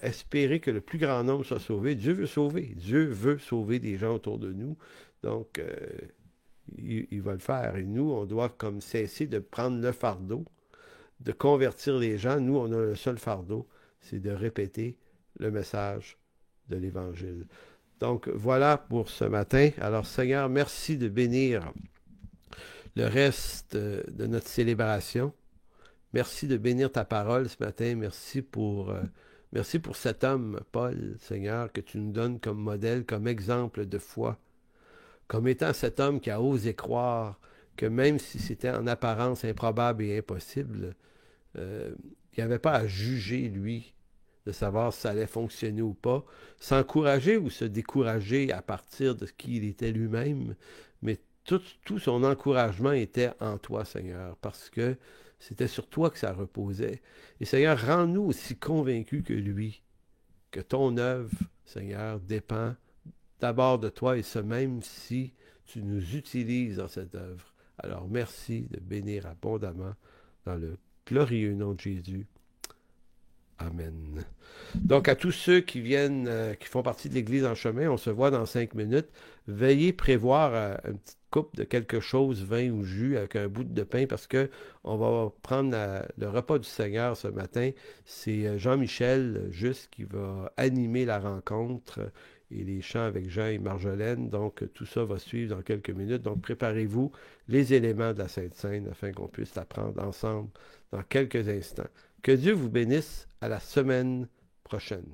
espérer que le plus grand nombre soit sauvé. Dieu veut sauver. Dieu veut sauver des gens autour de nous. Donc, il va le faire. Et nous, on doit comme cesser de prendre le fardeau, de convertir les gens. Nous, on a un seul fardeau, c'est de répéter le message de l'Évangile. Donc, voilà pour ce matin. Alors, Seigneur, merci de bénir le reste de notre célébration. Merci de bénir ta parole ce matin. Merci pour cet homme, Paul, Seigneur, que tu nous donnes comme modèle, comme exemple de foi, comme étant cet homme qui a osé croire que même si c'était en apparence improbable et impossible, il n'y avait pas à juger, lui, de savoir si ça allait fonctionner ou pas, s'encourager ou se décourager à partir de ce qu'il était lui-même, mais tout son encouragement était en toi, Seigneur, parce que c'était sur toi que ça reposait. Et Seigneur, rends-nous aussi convaincus que lui, que ton œuvre, Seigneur, dépend d'abord de toi, et ce même si tu nous utilises dans cette œuvre. Alors merci de bénir abondamment dans le glorieux nom de Jésus. Amen. Donc, à tous ceux qui viennent, qui font partie de l'Église en chemin, on se voit dans 5 minutes. Veuillez prévoir une petite coupe de quelque chose, vin ou jus, avec un bout de pain, parce que on va prendre le repas du Seigneur ce matin. C'est Jean-Michel Juste qui va animer la rencontre et les chants avec Jean et Marjolaine. Donc, tout ça va suivre dans quelques minutes. Donc, préparez-vous les éléments de la Sainte Seine afin qu'on puisse l'apprendre ensemble dans quelques instants. Que Dieu vous bénisse. À la semaine prochaine.